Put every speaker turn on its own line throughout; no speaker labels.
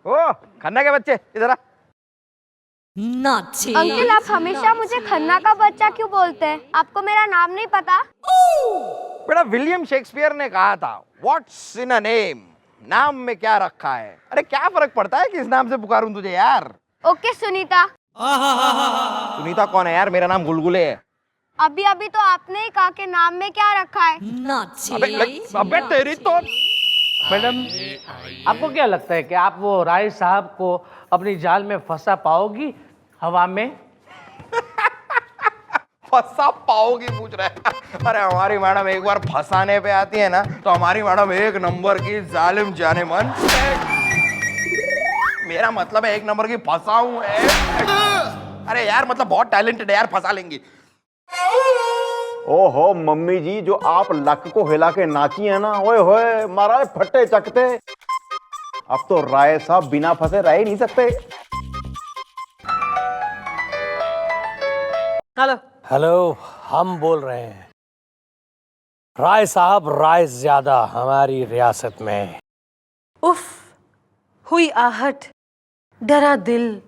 ओ खन्ना के बच्चे इधर आ।
अंकल आप हमेशा मुझे खन्ना का बच्चा क्यों बोलते हैं? आपको मेरा नाम नहीं पता?
बेटा विलियम शेक्सपियर ने कहा था व्हाट्स इन अ नेम, नाम में क्या रखा है। अरे क्या फर्क पड़ता है किस नाम से पुकारूं तुझे यार।
ओके सुनीता।
सुनीता कौन है यार, मेरा नाम गुलगुले है।
अभी अभी तो आपने ही कहा कि नाम में क्या रखा है।
अबे तेरी तो।
मैडम, आपको क्या लगता है कि आप वो राय साहब को अपनी जाल में फंसा पाओगी हवा में?
फंसा पाओगी पूछ रहा है? अरे हमारी मैडम एक बार फंसाने पे आती है ना तो हमारी मैडम एक नंबर की जालिम जाने मन। मेरा मतलब है एक नंबर की फंसाऊं है। अरे यार मतलब बहुत टैलेंटेड है यार, फंसा लेंगी।
ओहो मम्मी जी, जो आप लक को हिला के नाची है ना, ओए होए मारा फट्टे चकते। अब तो राय साहब बिना फंसे रह ही नहीं सकते।
हेलो हेलो, हम बोल रहे हैं राय साहब, राय ज्यादा हमारी रियासत में।
उफ, हुई आहट, डरा दिल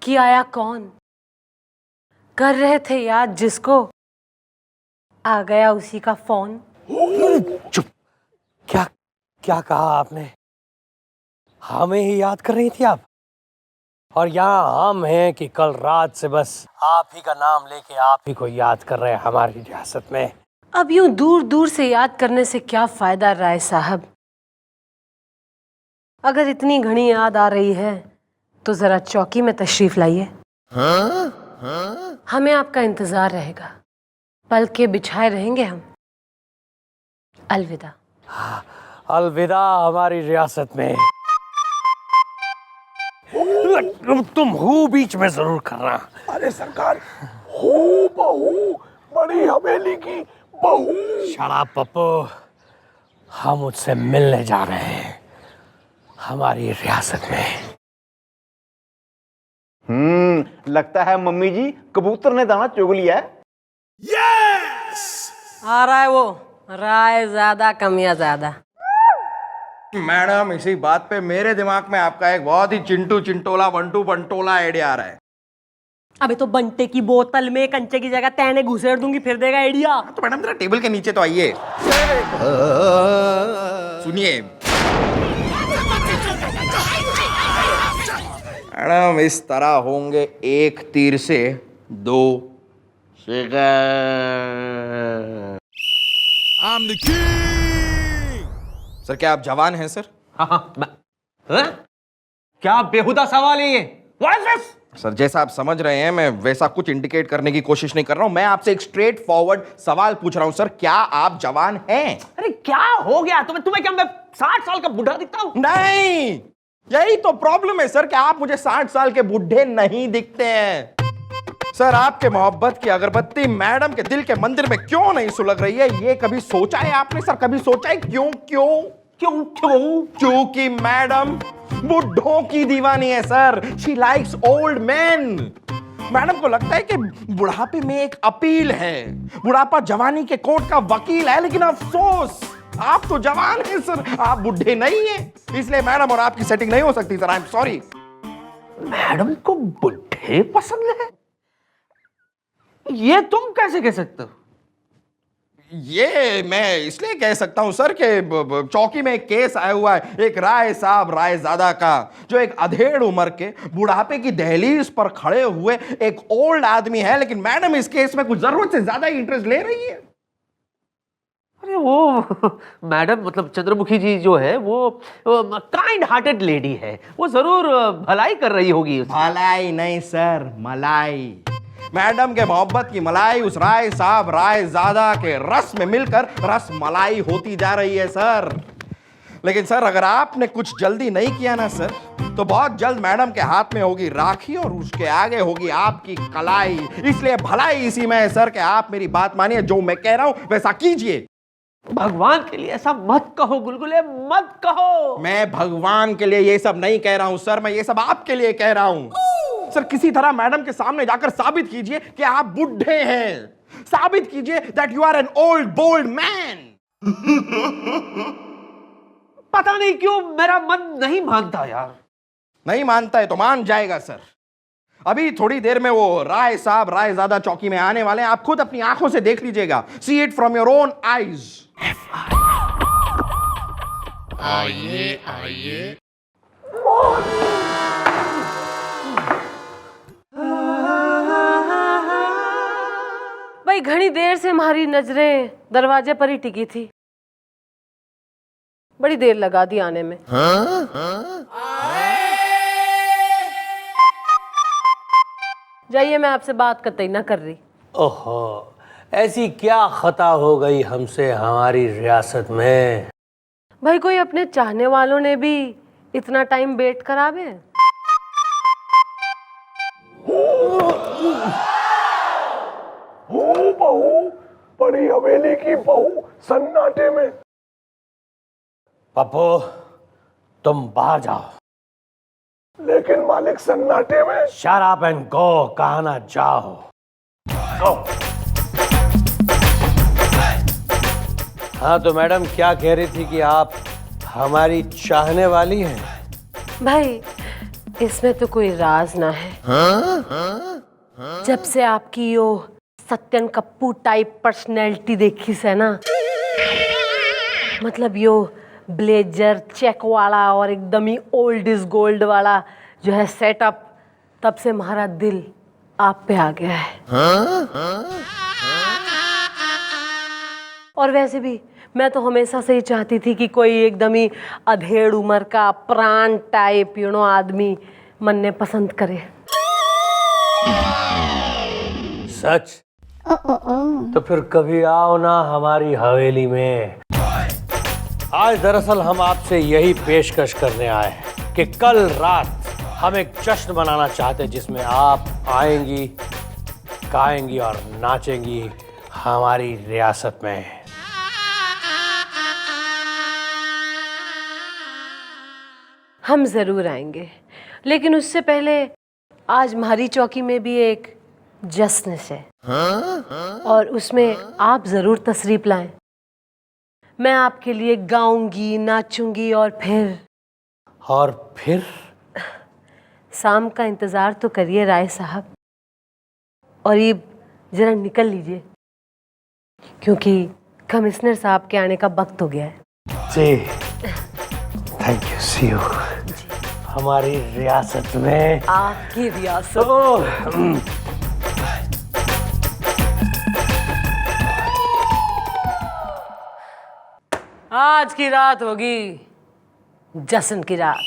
कि आया कौन। कर रहे थे याद जिसको, आ गया उसी का फोन।
चुप, क्या क्या कहा आपने? हमें ही याद कर रही थी आप? और यहाँ हम हैं कि कल रात से बस आप ही का नाम लेके आप ही को याद कर रहे हैं हमारी रियासत में।
अब यूं दूर दूर से याद करने से क्या फायदा राय साहब? अगर इतनी घनी याद आ रही है तो जरा चौकी में तशरीफ लाइए। हमें आपका इंतजार रहेगा, पल के बिछाए रहेंगे हम। अलविदा।
अलविदा हमारी रियासत में। तुम हूँ बीच में जरूर करना।
अरे सरकार, हो बहू, बड़ी हवेली की बहू।
शराब पप्पू, हम उससे मिलने जा रहे हैं हमारी रियासत में।
लगता है मम्मी जी कबूतर ने दाना चुग लिया है।
आ रहा है वो राय ज्यादा कमियां ज्यादा।
मैडम इसी बात पे मेरे दिमाग में आपका एक बहुत ही चिंटू चिंटोला बंटू बंटोला आइडिया आ रहा है।
अबे तो बंटे की बोतल में कंचे की जगह तैने घुसेड़ दूंगी, फिर देगा आइडिया।
तो मैडम जरा टेबल के नीचे तो आइए। सुनिए मैडम, इस तरह होंगे एक तीर से दो शिकार। सर क्या आप जवान हैं सर?
क्या बेहुदा सवाल है ये? What is this?
सर जैसा आप समझ रहे हैं मैं वैसा कुछ इंडिकेट करने की कोशिश नहीं कर रहा हूं। मैं आपसे एक स्ट्रेट फॉरवर्ड सवाल पूछ रहा हूं सर, क्या आप जवान हैं?
अरे क्या हो गया तुम्हें क्या मैं 60 साल का बुढ़ा दिखता हूं?
नहीं, यही तो प्रॉब्लम है सर कि आप मुझे 60 साल के बुढ़े नहीं दिखते हैं। सर आपके मोहब्बत की अगरबत्ती मैडम के दिल के मंदिर में क्यों नहीं सुलग रही है, ये कभी सोचा है आपने सर? कभी सोचा है क्यों क्यों क्यों क्यों? क्योंकि मैडम बुढ़ों की दीवानी है sir. She likes old man. Madam को लगता है कि बुढ़ापे में एक अपील है, बुढ़ापा जवानी के कोर्ट का वकील है। लेकिन अफसोस आप तो जवान हैं सर, आप बुढ़े नहीं हैं। इसलिए मैडम और आपकी सेटिंग नहीं हो सकती sir. I am sorry.
Madam को बुढ़े पसंद है? ये तुम कैसे कह सकते हो?
ये मैं इसलिए कह सकता हूं सर कि चौकी में एक केस आया हुआ है एक राय साहब रायजादा का, जो एक अधेड़ उम्र के बुढ़ापे की दहलीज पर खड़े हुए एक ओल्ड आदमी है। लेकिन मैडम इस केस में कुछ जरूरत से ज्यादा इंटरेस्ट ले रही है।
अरे वो मैडम मतलब चंद्रमुखी जी जो है वो काइंड हार्टेड लेडी है, वो जरूर भलाई कर रही होगी।
भलाई नहीं सर, मलाई। मैडम के मोहब्बत की मलाई उस राय साहब रायजादा के रस में मिलकर रस मलाई होती जा रही है सर। लेकिन सर अगर आपने कुछ जल्दी नहीं किया ना सर तो बहुत जल्द मैडम के हाथ में होगी राखी और उसके आगे होगी आपकी कलाई। इसलिए भलाई इसी में है सर कि आप मेरी बात मानिए, जो मैं कह रहा हूं वैसा कीजिए।
भगवान के लिए ऐसा मत कहो गुलगुले, मत कहो।
मैं भगवान के लिए ये सब नहीं कह रहा हूं सर, मैं ये सब आपके लिए कह रहा हूं सर। किसी तरह मैडम के सामने जाकर साबित कीजिए कि आप बुढ़े हैं। साबित कीजिए that you are an old bold man.
पता नहीं क्यों मेरा मन नहीं मानता यार।
नहीं मानता है तो मान जाएगा सर। अभी थोड़ी देर में वो राय साहब रायजादा चौकी में आने वाले हैं, आप खुद अपनी आंखों से देख लीजिएगा। See it from your own eyes.
आइए आइए।
भाई घनी देर से हमारी नजरें दरवाजे पर ही टिकी थी, बड़ी देर लगा दी आने में। जाइए, मैं आपसे बात कतई ना कर रही।
ओहो, ऐसी क्या खता हो गई हमसे हमारी रियासत में?
भाई कोई अपने चाहने वालों ने भी इतना टाइम वेट करावे?
बहू, बड़ी हवेली की बहू सन्नाटे में। पप्पू, तुम बाहर जाओ। लेकिन मालिक सन्नाटे में। शट अप एंड गो, कहा ना जाओ। गो। हाँ तो मैडम क्या कह रही थी कि आप हमारी चाहने वाली हैं?
भाई इसमें तो कोई राज ना है। जब से आपकी यो सत्यन कप्पू टाइप पर्सनैलिटी देखी से ना, मतलब यो ब्लेजर चेक वाला और एकदम ही ओल्ड इज गोल्ड वाला जो है सेटअप, तब से हमारा दिल आप पे आ गया है। और वैसे भी मैं तो हमेशा से ही चाहती थी कि कोई एकदम ही अधेड़ उम्र का प्राण टाइप आदमी मन ने पसंद करे।
सच? तो फिर कभी आओ ना हमारी हवेली में। आज दरअसल हम आपसे यही पेशकश करने आए हैं कि कल रात हम एक जश्न मनाना चाहते हैं जिसमें आप आएंगी, गाएंगी और नाचेंगी हमारी रियासत में।
हम जरूर आएंगे, लेकिन उससे पहले आज हमारी चौकी में भी एक जश्न है और उसमें आप जरूर तशरीफ लाएं। मैं आपके लिए गाऊंगी, नाचूंगी और फिर शाम का इंतजार तो करिए राय साहब, और ये जरा निकल लीजिए क्योंकि कमिश्नर साहब के आने का वक्त हो गया है।
जी, थैंक यू, सी यू हमारी रियासत में।
आपकी रियासत। आज की रात होगी जश्न की रात।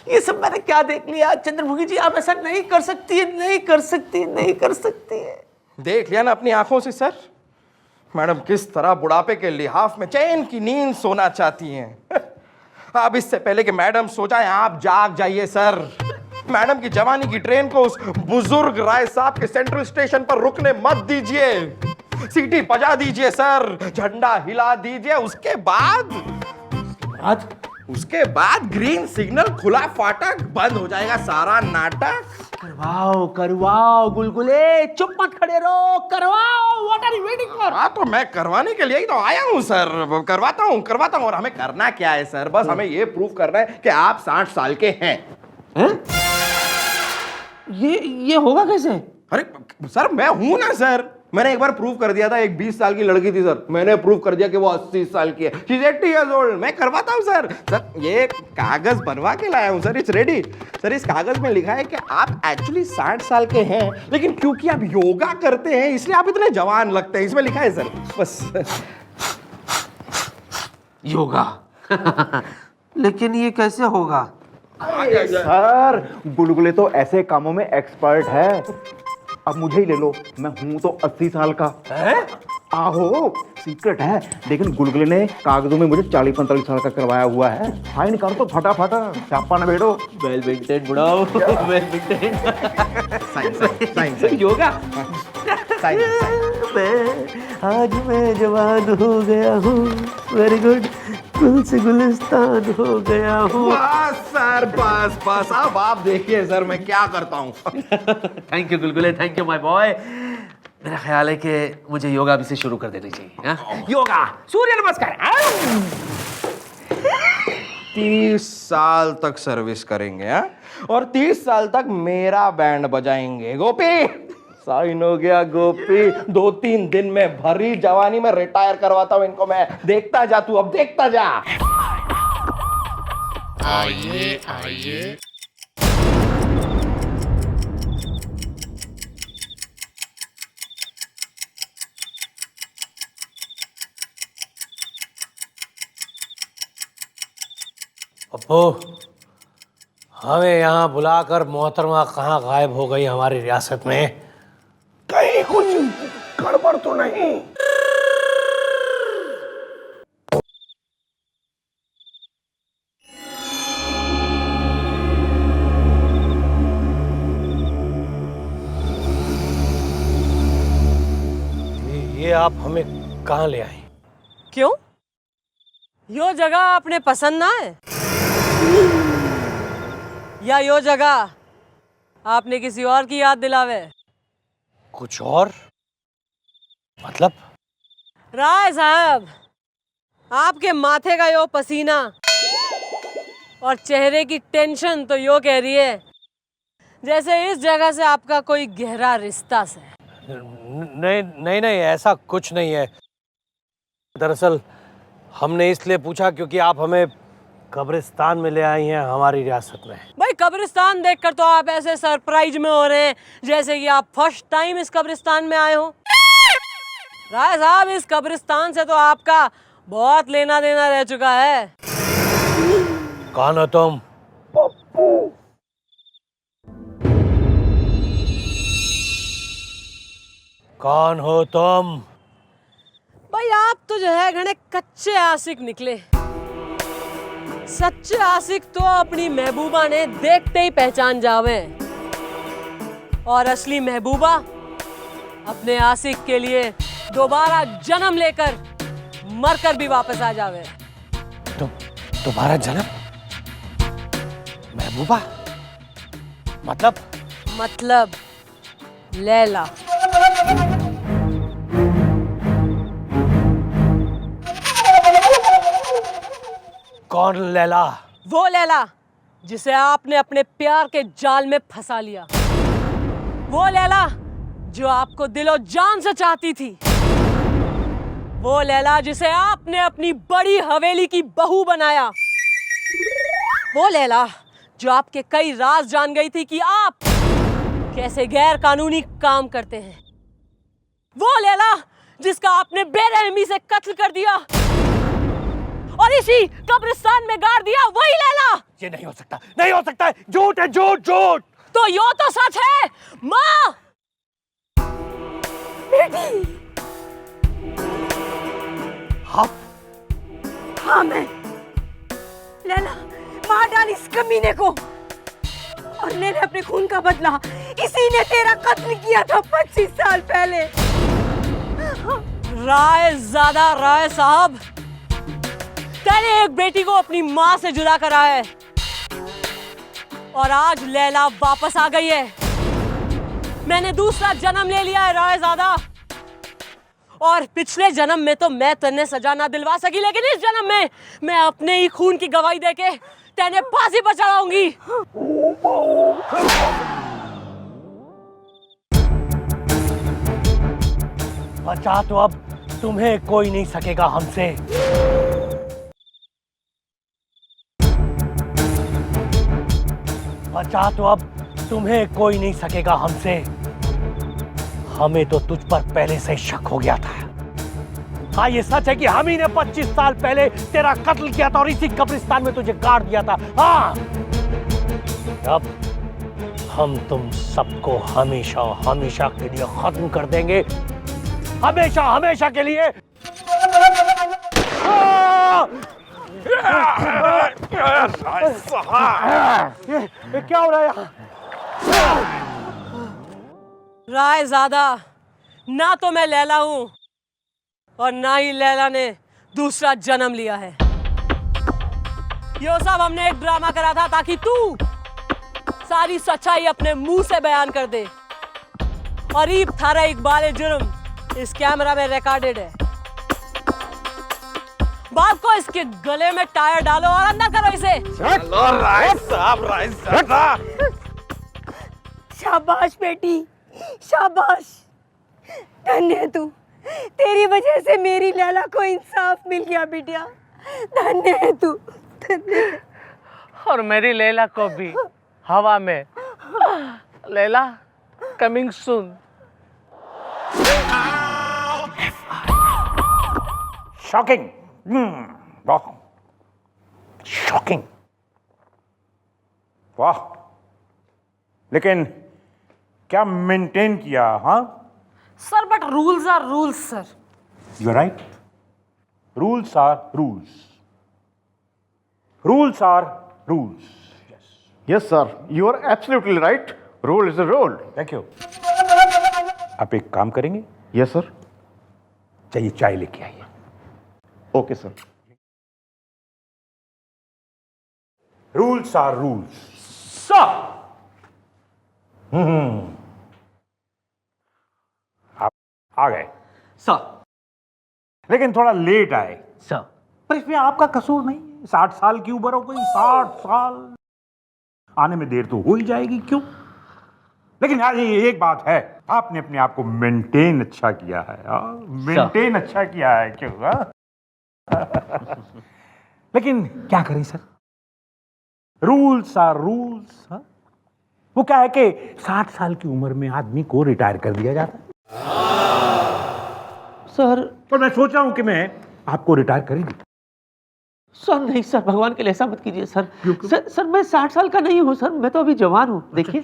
ये सब मैंने क्या देख लिया? चंद्रमुखी जी आप ऐसा नहीं कर सकती है, नहीं कर सकती है।
देख लिया ना अपनी आंखों से सर, मैडम किस तरह बुढ़ापे के लिहाफ में चैन की नींद सोना चाहती हैं। अब इससे पहले कि मैडम सो जाए आप जाग जाइए सर। मैडम की जवानी की ट्रेन को उस बुजुर्ग राय साहब के सेंट्रल स्टेशन पर रुकने मत दीजिए। सीटी बजा दीजिए सर, झंडा हिला दीजिए। उसके बाद ग्रीन सिग्नल खुला फाटक, बंद हो जाएगा सारा नाटक।
करवाओ गुलगुले, चुप मत खड़े रहो, करवाओ। What are you waiting for?
हाँ तो मैं करवाने के लिए ही तो आया हूँ सर। करवाता हूँ। और हमें करना क्या है सर? बस हमें ये प्रूव करना है कि आप 60 साल के हैं।
ये होगा कैसे?
अरे सर मैं हूं ना सर, मैंने एक बार प्रूव कर दिया था। एक 20 साल की लड़की थी सर, मैंने प्रूव कर दिया कि वो 80 साल की है। She is 80 years old। मैं करवाता हूं सर। सर ये कागज बनवा के लाया हूं सर, इट्स रेडी। सर इस कागज में लिखा है कि आप एक्चुअली 60 साल के हैं, लेकिन क्योंकि आप योगा करते हैं इसलिए आप इतने जवान लगते हैं। इसमें लिखा है सर, बस।
योगा? लेकिन ये कैसे होगा?
सर गुलगुले तो ऐसे कामों में एक्सपर्ट है। अब मुझे ही ले लो, मैं हूं तो 80 साल का। आहो सीक्रेट है, लेकिन गुलगुले ने कागजों में मुझे 40-45 साल का करवाया हुआ है। फाइन कर तो फटाफट, चापा ना बैठो।
वेल मेंटेन बुढ़ाओ, वेल मेंटेन। योगा? आज मैं जवान हो गया हूँ, वेरी गुड, गुल से गुलिस्तान हो गया हूँ।
बस सर बस अब आप देखिए सर मैं क्या करता हूँ।
Thank you Gulgule, thank you my boy. मेरा ख्याल है कि मुझे योगा भी से शुरू कर देनी चाहिए। योगा, सूर्य नमस्कार।
30 साल तक सर्विस करेंगे हाँ? और 30 साल तक मेरा बैंड बजाएंगे। गोपी साइन हो गया गोपी, 2-3 दिन में भरी जवानी में रिटायर करवाता हूं इनको मैं। देखता जा तू, अब देखता जा।
आइए आइए
अप्पू, हमें यहाँ बुलाकर मोहतरमा कहाँ गायब हो गई हमारी रियासत में?
कहीं कुछ गड़बड़ तो नहीं?
ये आप हमें कहाँ ले आए?
क्यों? यो जगह आपने पसंद ना है? या यो जगह आपने किसी और की याद दिलावे?
कुछ और? मतलब?
राय साहब, आपके माथे का यो पसीना और चेहरे की टेंशन तो यो कह रही है जैसे इस जगह से आपका कोई गहरा रिश्ता है।
नहीं नहीं नहीं, ऐसा कुछ नहीं है। दरअसल हमने इसलिए पूछा क्योंकि आप हमें कब्रिस्तान में ले आई हैं हमारी रियासत में।
भाई कब्रिस्तान देखकर तो आप ऐसे सरप्राइज में हो रहे हैं जैसे कि आप फर्स्ट टाइम इस कब्रिस्तान में आए हो। राय साहब, इस कब्रिस्तान से तो आपका बहुत लेना देना रह चुका है।
कौन हो तुम? कौन हो तुम?
भाई आप तो जो है घने कच्चे आशिक निकले। सच्चे आशिक तो अपनी महबूबा ने देखते ही पहचान जावे, और असली महबूबा अपने आशिक के लिए दोबारा जन्म लेकर मरकर भी वापस आ जावे।
दोबारा जन्म? महबूबा?
मतलब लैला।
कौन लैला?
वो लैला जिसे आपने अपने प्यार के जाल में फंसा लिया। वो लैला जो आपको दिलो जान से चाहती थी। वो लैला जिसे आपने अपनी बड़ी हवेली की बहू बनाया। वो लैला जो आपके कई राज जान गई थी कि आप कैसे गैर कानूनी काम करते हैं। वो लैला जिसका आपने बेरहमी से कत्ल कर दिया और इसी कब्रिस्तान में गाड़ दिया। वही लैला।
ये नहीं हो सकता, नहीं हो सकता है, झूठ है, झूठ झूठ।
तो यो तो सच है। माँ, बेटी। हाँ मैं लैला, मार डाल इस कमीने को और ले ले अपने खून का बदला। इसी ने तेरा कत्ल किया था 25 साल पहले। राय ज़्यादा राय साहब, तेरे एक बेटी को अपनी माँ से जुदा करा है और आज लैला वापस आ गई है। मैंने दूसरा जन्म ले लिया है रायज़ादा, और पिछले जन्म में तो मैं तेने सजा ना दिलवा सकी, लेकिन इस जन्म में मैं अपने ही खून की गवाही देके तेने फांसी पर चढ़ाऊंगी।
बचा तो अब तुम्हें कोई नहीं सकेगा हमसे। बचा तो अब तुम्हें कोई नहीं सकेगा हमसे। हमें तो तुझ पर पहले से शक हो गया था। हाँ, ये सच है कि हम ही ने 25 साल पहले तेरा कत्ल किया था और इसी कब्रिस्तान में तुझे गाड़ दिया था। हाँ, अब हम तुम सबको हमेशा हमेशा के लिए खत्म कर देंगे। हमेशा हमेशा के लिए। ये क्या हो रहा है यहाँ?
रायज़ादा, ना तो मैं लैला हूं और ना ही लैला ने दूसरा जन्म लिया है। यो सब हमने एक ड्रामा करा था ताकि तू सारी सच्चाई अपने मुंह से बयान कर दे। और ये थारा इकबाल जुर्म इस कैमरा में रिकॉर्डेड है। बाप को इसके गले में टायर डालो और अंदर करो इसे।
शाबाश बेटी, शाबाश। धन्य है तू, तेरी वजह से मेरी लैला को इंसाफ मिल गया बिटिया। धन्य है तू, धन्य है।
और मेरी लैला को भी हवा में। Laila coming soon.
शॉकिंग, वाह, शॉकिंग, वाह। लेकिन क्या मेंटेन किया? हाँ
sir but rules are rules sir.
You right, rules are rules, rules are rules.
Yes, sir. You are absolutely right. Rule is a rule.
Thank you. आप एक काम करेंगे?
Yes, sir.
चाहिए चाय लेके आइए।
Okay, sir.
Rules are rules. Sir, आप आ गए
सर,
लेकिन थोड़ा लेट आए।
सर,
पर इसमें आपका कसूर नहीं। 60 साल की उम्र हो गई, 60 साल आने में देर तो हो ही जाएगी, क्यों? लेकिन यार ये एक बात है, आपने अपने आप को मेंटेन अच्छा किया है। मेंटेन अच्छा किया है, क्यों? लेकिन क्या करें सर, रूल्स आर रूल्स। वो क्या है कि 60 साल की उम्र में आदमी को रिटायर कर दिया जाता है।
सर,
पर मैं सोच रहा हूं कि मैं आपको रिटायर कर ही दूं।
सर नहीं सर, भगवान के लिए ऐसा मत कीजिए सर। सर मैं 60 साल का नहीं हूँ सर, मैं तो अभी जवान हूँ। देखिए।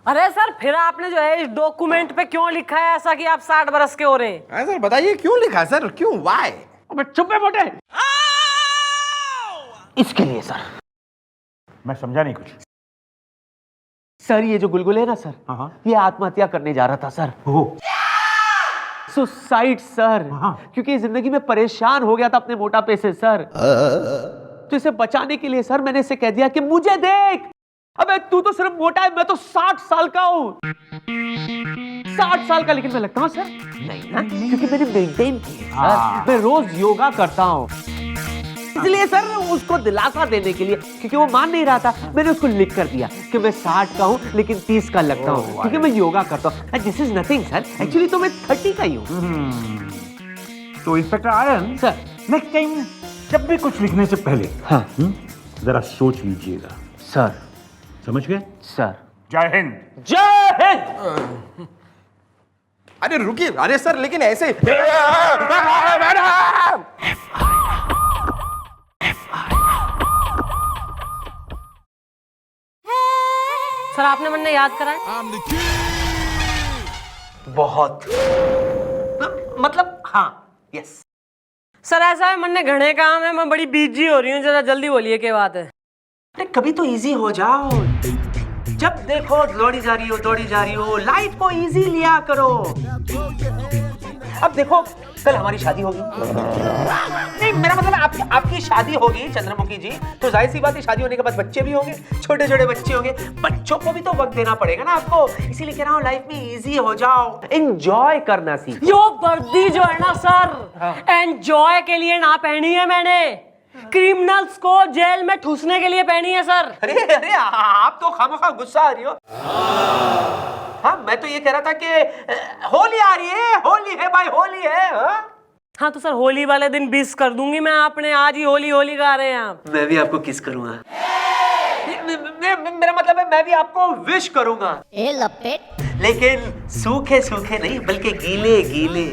अरे सर फिर आपने जो है इस डॉक्यूमेंट पे क्यों लिखा है ऐसा कि आप 60 बरस के हो रहे हैं?
हाँ सर बताइए क्यों लिखा सर, क्यों, वाई?
अबे चुप है मोटे। इसके लिए सर।
मैं समझा नहीं कुछ।
सर ये जो गुलगुल है ना सर,
हाँ।
ये आत्महत्या करने जा रहा था सर।
ओह,
सुसाइड सर।
हाँ।
क्योंकि जिंदगी में परेशान हो गया था अपने मोटापे से सर। तो इसे बचाने के लिए सर मैंने इसे कह दिया कि मुझे देख, अबे तू तो सिर्फ मोटा है, मैं तो 60 साल का हूँ। 60 साल का लेकिन मैं लगता हूँ सर नहीं ना, क्योंकि मैंने मेंटेन किया सर। मैं रोज योगा करता हूँ, इसलिए सर उसको दिलासा देने के लिए, क्योंकि वो मान नहीं रहा था, मैंने उसको लिख कर दिया कि मैं 60 का हूँ लेकिन 30 का लगता हूँ, क्योंकि मैं योगा करता हूँ। This is nothing sir, actually तो मैं 30 का ही हूँ।
तो inspector ion
sir,
next time जब भी कुछ लिखने से पहले
हाँ
जरा सोच लीजिएगा।
सर।
समझ गए
सर।
जय हिंद।
जय हिंद।
अरे रुकिए, अरे सर लेकिन ऐसे
सर आपने मुन्ने याद कराए?
बहुत, मतलब हाँ, यस।
सर ऐसा है मुन्ने घने काम है, मैं बड़ी बिजी हो रही हूँ, जरा जल्दी बोलिए क्या बात है?
अरे कभी तो इजी हो जाओ, जब देखो दौड़ी जा रही हो, लाइफ को इजी लिया करो। अब देखो कल हमारी शादी होगी, नहीं मेरा मतलब आपकी शादी होगी चंद्रमुखी जी, तो जाहिर सी बात है शादी होने के बाद बच्चे भी होंगे, छोटे छोटे बच्चे होंगे, बच्चों को भी तो वक्त देना पड़ेगा ना आपको, इसीलिए कह रहा हूँ लाइफ में इजी हो जाओ, एंजॉय करना सीखो।
यो वर्दी जो है ना सर, एंजॉय के लिए ना पहनी है मैंने, क्रिमिनल्स को जेल में ठूसने के लिए पहनी है सर।
अरे अरे आप तो खामखा गुस्सा आ रही हो। हाँ मैं तो ये कह रहा था कि होली आ रही है, होली है भाई, होली है।
हाँ तो सर होली वाले दिन 20 कर दूंगी मैं, आपने आज ही होली होली गा रहे हैं आप।
मैं भी आपको किस करूंगा, मेरा मतलब है मैं भी आपको विश करूंगा, लेकिन सूखे सूखे नहीं बल्कि गीले गीले।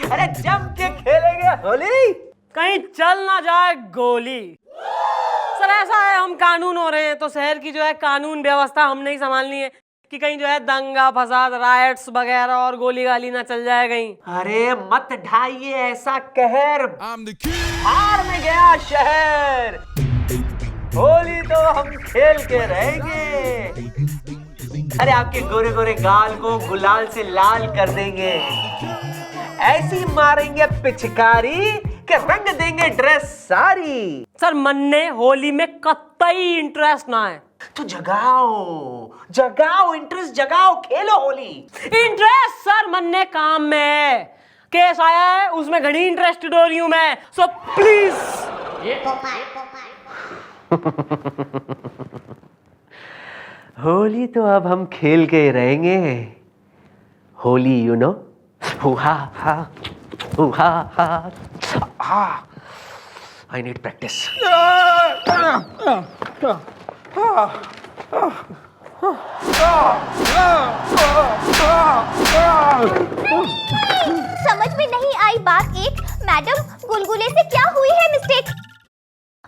अरे जम के खेलेंगे होली,
कहीं चल ना जाए गोली। सर ऐसा है हम कानून हो रहे हैं तो शहर की जो है कानून व्यवस्था हमने ही संभालनी है कि कहीं जो है दंगा फसाद रायट्स वगैरह और गोली गाली ना चल जाए कहीं।
अरे मत ढाइए ऐसा कहर, हार में गया शहर, होली तो हम खेल के रहेंगे। अरे आपके गोरे गोरे गाल को गुलाल से लाल कर देंगे, ऐसी मारेंगे पिचकारी कि रंग देंगे ड्रेस सारी।
सर मन्ने होली में कतई इंटरेस्ट ना है
तो जगाओ जगाओ, इंटरेस्ट जगाओ, खेलो होली।
इंटरेस्ट सर मन्ने काम में, केस आया है, उसमें घनी इंटरेस्टेड हो रही हूं मैं, सो प्लीज।
होली तो अब हम खेल के रहेंगे। होली यू नो, हुहा हा, हुहा हा। I need practice.
समझ में नहीं आई बात एक, मैडम गुलगुले से क्या हुई है मिस्टेक?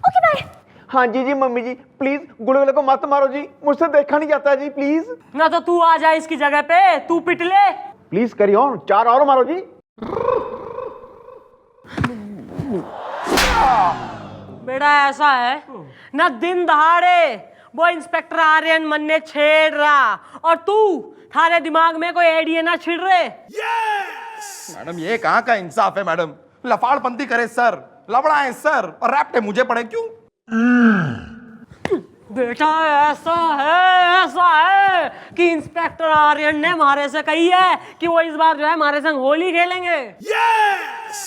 Okay bye.
हाँ जी जी मम्मी जी, प्लीज गुलगुले को मत मारो जी, मुझसे देखा नहीं जाता जी, प्लीज
ना तो तू आ जा इसकी जगह पे, तू पिट ले।
प्लीज करिए ऑन, 4 और मारो जी।
बेटा ऐसा है ना, दिन दहाड़े वो इंस्पेक्टर आर्यन मन ने छेड़ रहा और तू थारे दिमाग में कोई आइडिया ना छिड़ रहे।
मैडम ये कहाँ का इंसाफ है मैडम? लफाड़पंती करे सर, लबड़ा है सर, और रैप्टे मुझे पड़े क्यों?
बेटा ऐसा है कि इंस्पेक्टर आर्यन ने हमारे से कही है कि वो इस बार जो है हमारे संग होली खेलेंगे।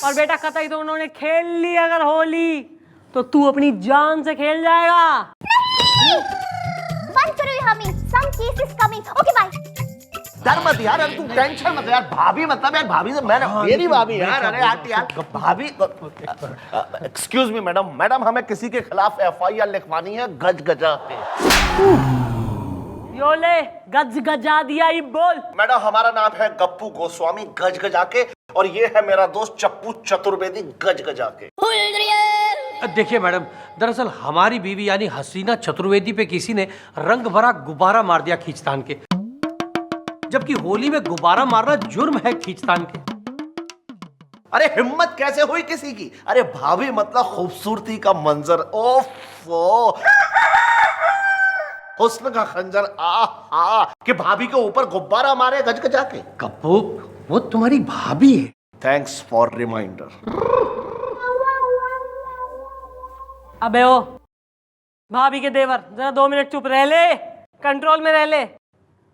और बेटा कतई तो उन्होंने खेल ली अगर होली, तो तू अपनी जान से खेल जाएगा।
बंद करो ये humming, some case is coming. Okay bye.
डर मत यार, अरे तू टेंशन मत यार। भाभी मतलब यार, भाभी से मैंने मेरी भाभी यार, अरे यार भाभी। एक्सक्यूज मी मैडम, मैडम हमें किसी के खिलाफ FIR लिखवानी है गज गजा के।
यो ले गज गजा दिया, ये बोल।
मैडम हमारा नाम है गप्पू गोस्वामी गज गजा के, और ये है मेरा दोस्त चप्पू चतुर्वेदी गज गजा के।
देखिए मैडम, दरअसल हमारी बीवी यानी हसीना चतुर्वेदी पे किसी ने रंग भरा गुब्बारा मार दिया खींचतान के, जबकि होली में गुब्बारा मारना जुर्म है खींचतान के।
अरे हिम्मत कैसे हुई किसी की? अरे भाभी मतलब खूबसूरती का मंजर, ओफो, हुस्न का खंजर, आहा, कि भाभी के ऊपर गुब्बारा मारे गज गजा के।
कप्पू, वो तुम्हारी भाभी है।
Thanks for reminder.
अबे ओ भाभी के देवर, जरा 2 मिनट चुप रह ले, कंट्रोल में रह ले।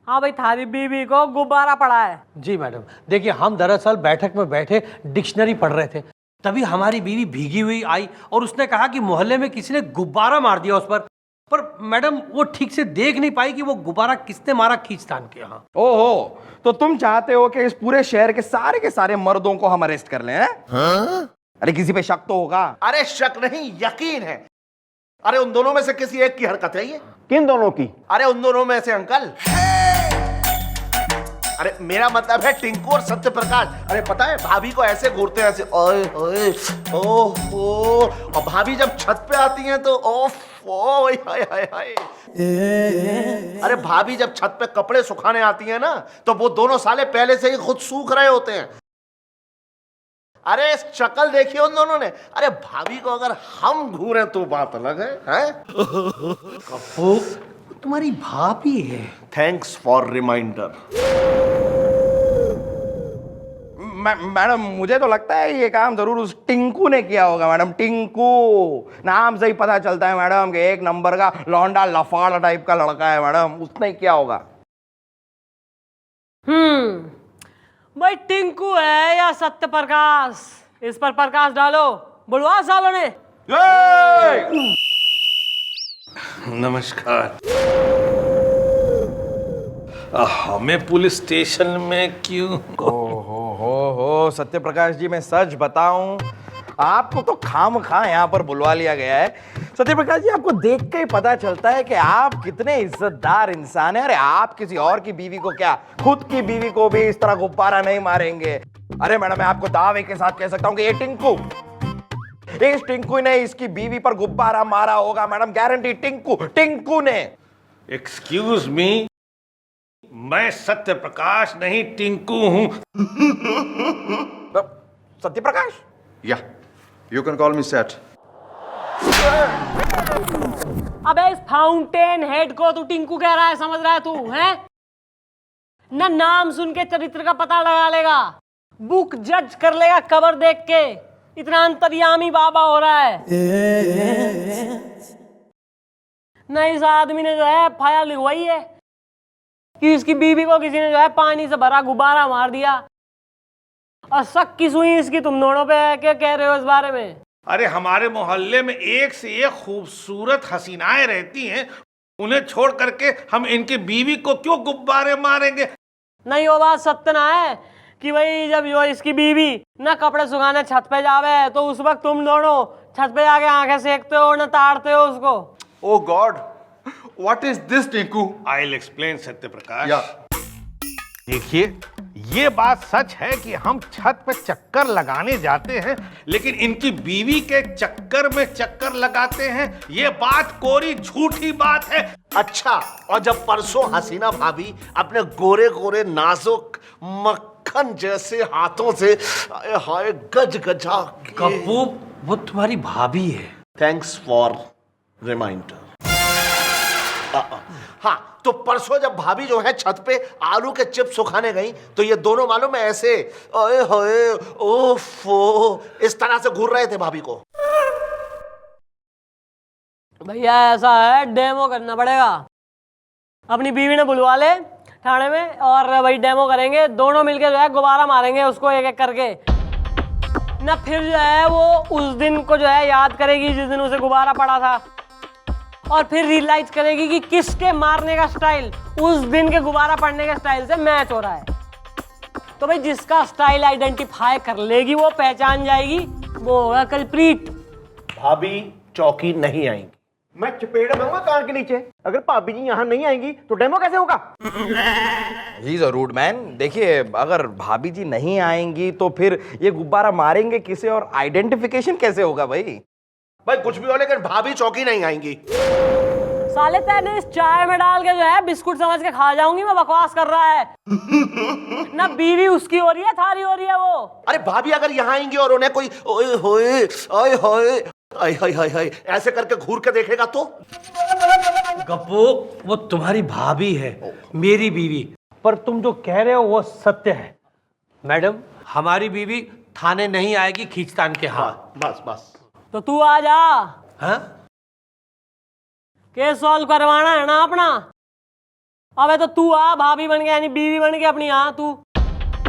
हाँ भाई, थारी बीवी को गुब्बारा पड़ा है।
जी मैडम, देखिए हम दरअसल बैठक में बैठे डिक्शनरी पढ़ रहे थे, तभी हमारी बीवी भीगी हुई आई और उसने कहा कि मोहल्ले में किसी ने गुब्बारा मार दिया उस पर मैडम वो ठीक से देख नहीं पाई कि वो गुब्बारा किसने मारा खींचतान के यहाँ।
ओहो, तो तुम चाहते हो कि इस पूरे शहर के सारे मर्दों को हम अरेस्ट कर लें हैं? हाँ? अरे किसी पे शक तो होगा।
अरे शक नहीं, यकीन है। अरे उन दोनों में से किसी एक की हरकत है ये।
किन दोनों की?
अरे उन दोनों में से अंकल। अरे मेरा मतलब है टिंकू और सत्य प्रकाश। अरे पता है भाभी को ऐसे घूरते हैं, ऐसे ओए ओए ओहो, और भाभी जब छत पे आती हैं तो ओफो, हाय हाय हाय। अरे भाभी जब छत पे कपड़े सुखाने आती हैं ना, तो वो दोनों साले पहले से ही खुद सूख रहे होते हैं। अरे शक्ल देखिए उन दोनों ने। अरे भाभी को अगर हम घूरे तो बात अलग है, हैं?
कप्पू, तुम्हारी भाभी है।
Thanks for reminder.
मैडम मुझे तो लगता है ये काम जरूर उस टिंकू ने किया होगा। मैडम टिंकू नाम से ही पता चलता है मैडम कि एक नंबर का लौंडा लफाड़ा टाइप का लड़का है मैडम, उसने किया होगा।
भाई टिंकू है या सत्य प्रकाश, इस पर प्रकाश डालो, बुलवा सालों ने।
नमस्कार। हमें पुलिस स्टेशन में क्यों?
हो सत्य प्रकाश जी, मैं सच बताऊं, आपको तो खामखा यहाँ पर बुलवा लिया गया है। सत्य प्रकाश जी, आपको देख के ही पता चलता है कि आप कितने इज्जतदार इंसान हैं। अरे आप किसी और की बीवी को क्या, खुद की बीवी को भी इस तरह गुब्बारा नहीं मारेंगे। अरे मैडम, मैं आपको दावे के साथ कह सकता हूं कि ये इस टिंकू ने इसकी बीवी पर गुब्बारा मारा होगा मैडम, गारंटी। टिंकू ने।
एक्सक्यूज मी, मैं सत्य प्रकाश नहीं टिंकू हूं।
Satya Prakash?
Yeah, you can call me Seth.
अबे इस फाउंटेन हेड को तू टिंकू कह रहा है, समझ रहा है तू? हैं ना, नाम सुन के चरित्र का पता लगा लेगा, बुक जज कर लेगा कवर देख के। इतना अंतर्यामी बाबा हो रहा है ना। इस आदमी ने जो है FIR लिखवाई है कि इसकी बीवी को किसी ने जो है पानी से भरा गुब्बारा मार दिया। और शक की सुई इसकी तुम दोनों पे है, क्या कह रहे हो इस बारे में?
अरे हमारे मोहल्ले में एक से एक खूबसूरत हसीनाएं रहती हैं, उन्हें छोड़ करके हम इनकी बीवी को क्यों गुब्बारे मारेंगे?
नहीं, वो बात सत्य ना है कि भाई जब जो इसकी बीवी ना कपड़े सुखाने छत पे जावे तो उस वक्त तुम दोनों छत पे जाके आंखें सेकते हो न ताड़ते हो उसको।
Oh God, what is this, Tinku?
I'll explain Satya Prakash.
Yeah.
देखिए, ये बात सच है कि हम छत पे चक्कर लगाने जाते हैं, लेकिन इनकी बीवी के चक्कर में चक्कर लगाते हैं, ये बात कोरी झूठी बात है।
अच्छा, और जब परसों हसीना भाभी अपने गोरे गोरे नाजुक मक्खन जैसे हाथों से आए हाय गज गजा
गप्पू, वो तुम्हारी भाभी है।
Thanks for reminder. हाँ, तो परसों जब भाभी जो है छत पे आलू के चिप्स सुखाने गई तो ये दोनों मालूम है ऐसे ओए होए ओफो इस तरह से घूर रहे थे भाभी को।
भैया ऐसा है, डेमो करना पड़ेगा। अपनी बीवी ने बुलवा ले थाने में और वही डेमो करेंगे, दोनों मिलके जो है गुब्बारा मारेंगे उसको एक एक करके ना। फिर जो है वो उस दिन को जो है याद करेगी जिस दिन उसे गुब्बारा पड़ा था, और फिर रियलाइज करेगी कि किसके मारने का स्टाइल उस दिन के गुब्बारा पड़ने के स्टाइल से मैच हो रहा है। तो भाई जिसका स्टाइल आइडेंटिफाई कर लेगी वो पहचान जाएगी, वो होगा कल्प्रीट।
भाभी चौकी नहीं आएंगी।
मैं चपेट दूंगा कान के नीचे। अगर भाभी जी यहाँ नहीं आएंगी तो डेमो कैसे होगा?
He is a rude man. देखिए, अगर भाभी जी नहीं आएंगी तो फिर ये गुब्बारा मारेंगे किसे और आइडेंटिफिकेशन कैसे होगा भाई?
भाई कुछ भी हो लेकिन भाभी चौकी नहीं आएंगी।
साले तेने इस चाय में डाल के जो है बिस्कुट समझ के खा जाऊंगी मैं, बकवास कर रहा है ना। बीवी उसकी हो रही है, थारी हो रही है वो।
अरे भाभी अगर यहाँ आएंगी और उन्हें कोई ओए होए ओए होए आय हाय हाय हाय ऐसे करके घूर के देखेगा तो?
गप्पू, वो तुम्हारी भाभी है, मेरी बीवी। पर तुम जो कह रहे हो वो सत्य है। मैडम, हमारी बीवी थाने नहीं आएगी खींचतान के हाथ।
बस बस।
तो तू आ जा।
हाँ?
केस सॉल्व करवाना है ना अपना। अबे तो तू आ भाभी बन के, यानी बीवी बन के अपनी आ तू।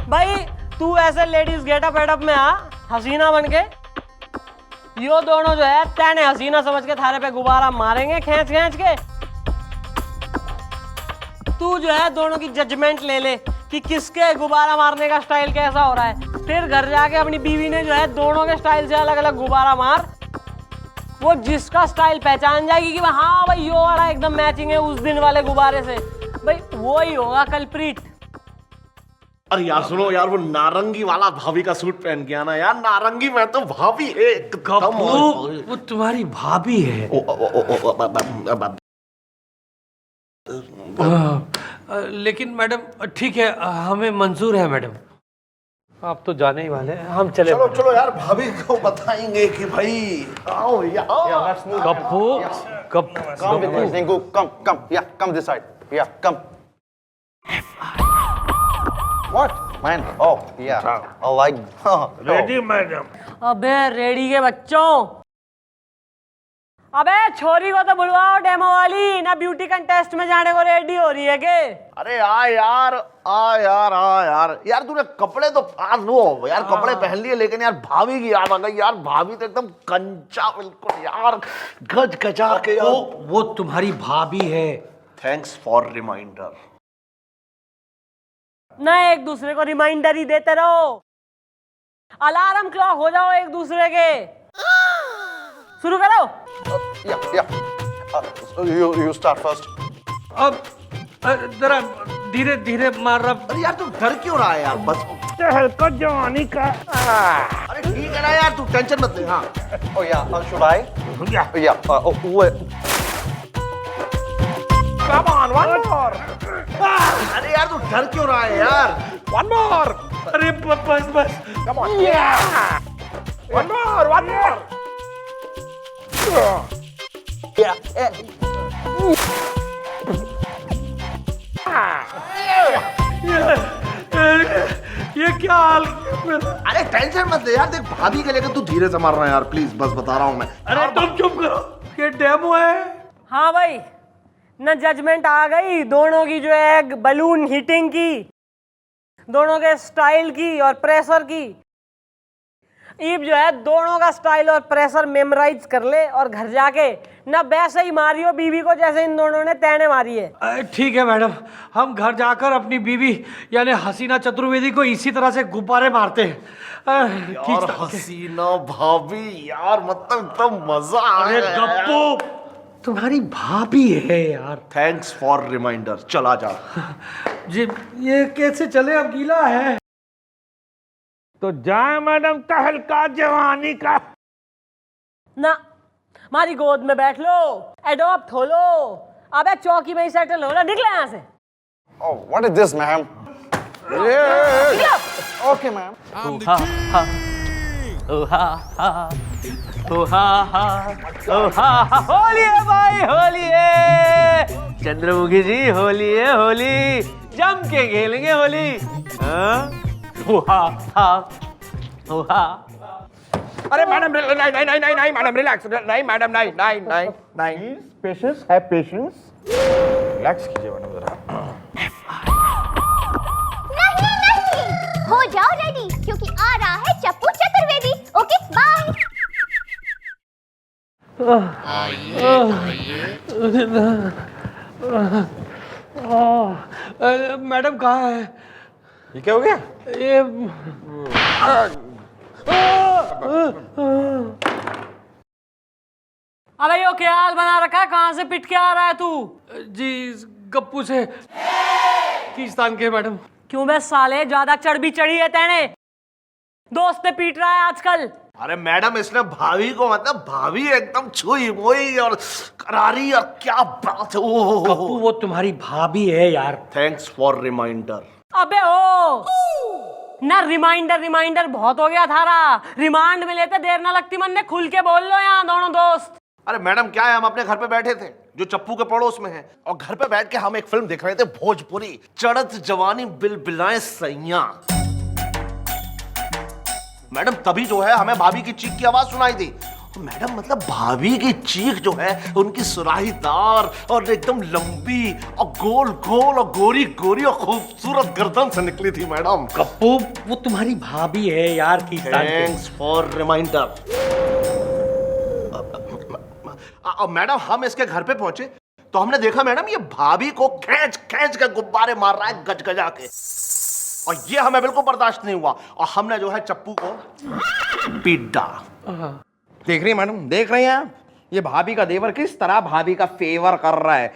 भाई तू ऐसे लेडीज गेटअप वेटअप में आ हसीना बन के। यो दोनों जो है तेने हसीना समझ के थारे पे गुब्बारा मारेंगे खींच खींच के। तू जो है दोनों की जजमेंट ले ले कि किसके गुब्बारा मारने का स्टाइल कैसा हो रहा है। फिर घर जाके अपनी बीवी ने जो है दोनों के स्टाइल से अलग अलग गुब्बारा मार। वो जिसका स्टाइल पहचान जाएगी कि हाँ भाई यो वाला एकदम मैचिंग है उस दिन वाले गुब्बारे से, भाई वो ही होगा कल्प्रीट।
अरे यार सुनो यार, वो नारंगी वाला भाभी का सूट पहन के आना यार। नारंगी में तो भाभी है एकदम।
वो तुम्हारी भाभी है। लेकिन मैडम ठीक है, हमें मंजूर है मैडम। आप तो जाने ही वाले हैं, हम चले।
चलो चलो यार, भाभी को बताएंगे कि भाई आओ यहाँ।
Gappu,
Come this side. Yeah, come. What? Man, oh, yeah. I like...
ready madam?
अबे रेडी के बच्चों, अबे छोरी को तो बुलवाओ डेमो वाली ना। ब्यूटी कंटेस्ट में जाने को रेडी हो रही है के?
अरे आ यार आ यार आ यार यार तूने कपड़े तो फाड़ लो यार, कपड़े पहन लिए लेकिन यार भाभी की याद आ गई यार। भाभी तो एकदम कंचा बिल्कुल यार, गज गजा के यार।
वो तुम्हारी भाभी है।
Thanks for reminder.
ना एक दूसरे को रिमाइंडर ही देते रहो, अलार्म क्लॉक हो जाओ एक दूसरे के। शुरू करो।
Yeah. You start first.
अब जरा धीरे धीरे मार रहा।
अरे यार तू डर क्यों रहा है यार? बस
हल्का जवानी का।
अरे ठीक है ना यार, तू टेंशन मत ले। हाँ
Oh yeah, should I? Yeah. Oh, wait.
Come on, one more.
अरे यार तू डर क्यों रहा है यार?
One more.
अरे बस।
Come on. Yeah. One more.
ये क्या हाल?
अरे टेंशन मत ले यार, देख भाभी के लेकर तू धीरे से मार रहा है यार, प्लीज बस बता रहा हूँ मैं।
अरे तुम चुप करो, ये डेमो है।
हाँ भाई, न जजमेंट आ गई दोनों की जो है बलून हीटिंग की। दोनों के स्टाइल की और प्रेशर की। ईब जो है दोनों का स्टाइल और प्रेशर मेमोराइज कर ले और घर जाके ना वैसे ही मारियो बीवी को जैसे इन दोनों ने तैने मारी है।
ठीक है मैडम, हम घर जाकर अपनी बीवी यानी हसीना चतुर्वेदी को इसी तरह से गुब्बारे मारते हैं।
यार हसीना भाभी यार, मतलब एकदम मजा आ
अरे
गया।
गप्पू, तुम्हारी भाभी है यार।
थैंक्स फॉर रिमाइंडर, चला जा।
जी ये कैसे चले, अब गीला है।
तो जाए मैडम तहलका जवानी का।
ना हमारी गोद में बैठ लो, एडॉप्ट हो लो। अबे चौकी में ही सेटल हो लो, निकले यहाँ से।
Oh, what is this, ma'am? Okay, ma'am.
Holi है भाई, होली है। चंद्रमुखी जी होली है, होली जम के खेलेंगे होली।
अरे मैडम नहीं नहीं नहीं नहीं नहीं मैडम रिलैक्स, नहीं मैडम नहीं नहीं नहीं नहीं,
पेशेंस है, पेशेंस।
रिलैक्स कीजिए मैडम जरा।
नहीं नहीं, हो जाओ रेडी क्योंकि आ रहा है चप्पू चतुर्वेदी। Okay bye.
मैडम कहाँ है?
ये क्या हो गया?
ये
अबे यो क्या हाल बना रखा है, कहाँ से पिट के आ रहा है तू?
जी गप्पू से खींचतान के मैडम।
क्यों बे साले, ज्यादा चढ़ चढ़ी है तेने। दोस्त पे पीट रहा है आजकल।
अरे मैडम इसने भाभी को, मतलब भाभी एकदम छुई मुई और करारी, और क्या बात है।
गप्पू वो तुम्हारी भाभी है यार।
Thanks for reminder.
अबे ओ ना, रिमाइंडर रिमाइंडर बहुत हो गया थारा। रिमांड में लेते देर ना लगती, मन ने खुल के बोल लो यहाँ दोनों दोस्त।
अरे मैडम क्या है, हम अपने घर पे बैठे थे जो चप्पू के पड़ोस में है, और घर पे बैठ के हम एक फिल्म देख रहे थे, भोजपुरी, चढ़त जवानी बिलबिलाए सैया। मैडम तभी जो है हमें भाभी की चीख की आवाज सुनाई दी। मैडम मतलब भाभी की चीख जो है, उनकी सुराहीदार और एकदम लंबी और गोल गोल और गोरी गोरी और खूबसूरत गर्दन से निकली थी मैडम।
गप्पू वो तुम्हारी भाभी है यार, खींचतान के।
Thanks for reminder. मैडम हम इसके घर पे पहुंचे तो हमने देखा मैडम ये भाभी को खींच खींच के गुब्बारे मार रहा है गजगजा के, और ये हमें बिल्कुल बर्दाश्त नहीं हुआ और हमने जो है चप्पू को पीट डाला।
देख रही है मैडम, देख रही हैं आप, ये भाभी का देवर किस तरह भाभी का फेवर कर रहा है।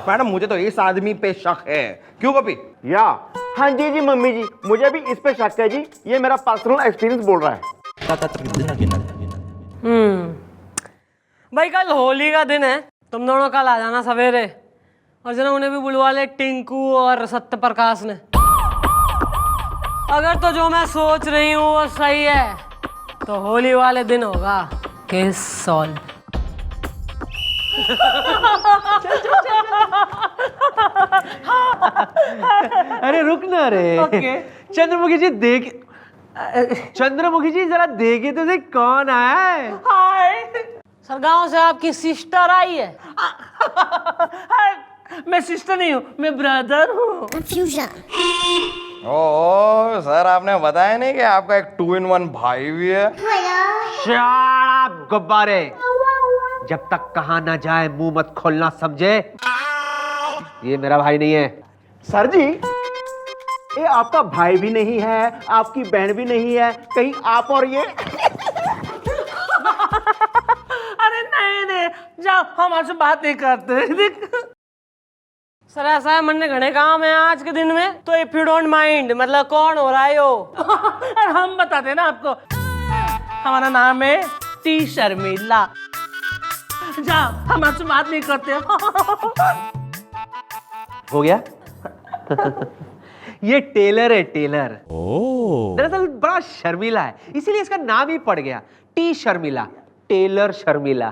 मैडम मुझे तो इस आदमी पे शक है। क्यों कभी?
या हाँ जी जी मम्मी जी, मुझे भी इस पे शक है जी। ये मेरा पर्सनल एक्सपीरियंस बोल रहा है।
भाई कल होली का दिन है, तुम दोनों कल आ जाना सवेरे, और जरा उन्हें भी बुलवा ले, टिंकू और सत्य प्रकाश ने। अगर तो जो मैं सोच रही हूँ वो सही है तो होली वाले दिन होगा केस सॉल्व।
अरे रुक ना रे। चंद्रमुखी जी देख, चंद्रमुखी जी जरा देखे तो सही कौन है।
हाय सर, गांव से आपकी सिस्टर आई है। मैं सिस्टर नहीं हूँ, मैं ब्रदर हूँ।
ओ सर, आपने बताया नहीं कि आपका एक 2-in-1 भाई भी है।
शराब गुब्बारे, जब तक कहा ना जाए मुंह मत खोलना, समझे? ये मेरा भाई नहीं है।
सर जी, ये आपका भाई भी नहीं है, आपकी बहन भी नहीं है, कहीं आप और ये।
अरे नहीं नहीं, जाओ, हम आपसे बात नहीं करते। सर ऐसा है, मन ने घने काम है आज के दिन में, तो इफ यू डोंट माइंड, मतलब कौन हो रहा है यो? हम बताते हैं ना आपको, हमारा नाम है टी शर्मिला। जाओ, हम आपसे बात नहीं करते।
हो गया? ये टेलर है, टेलर। दरअसल बड़ा शर्मीला है, इसीलिए इसका नाम ही पड़ गया टी शर्मिला, टेलर शर्मिला।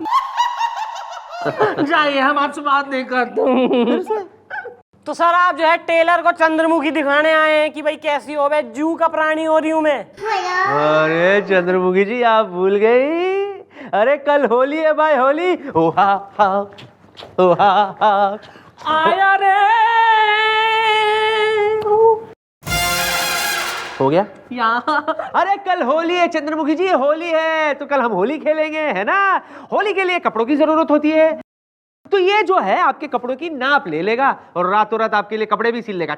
जाइए, हम आपसे बात नहीं करते। तो सर आप जो है टेलर को चंद्रमुखी दिखाने आए हैं कि भाई कैसी हो, भाई जू का प्राणी हो रही हूं मैं।
अरे चंद्रमुखी जी आप भूल गई, अरे कल होली है भाई, होली। ओहा हा, ओहा हा।
आया रे।
हो गया यहाँ। अरे कल होली है चंद्रमुखी जी, होली है तो कल हम होली खेलेंगे, है ना। होली के लिए कपड़ों की जरूरत होती है, तो ये जो है आपके कपड़ों की नाप ले लेगा और रातों रात आपके लिए कपड़े भी सिल लेगा।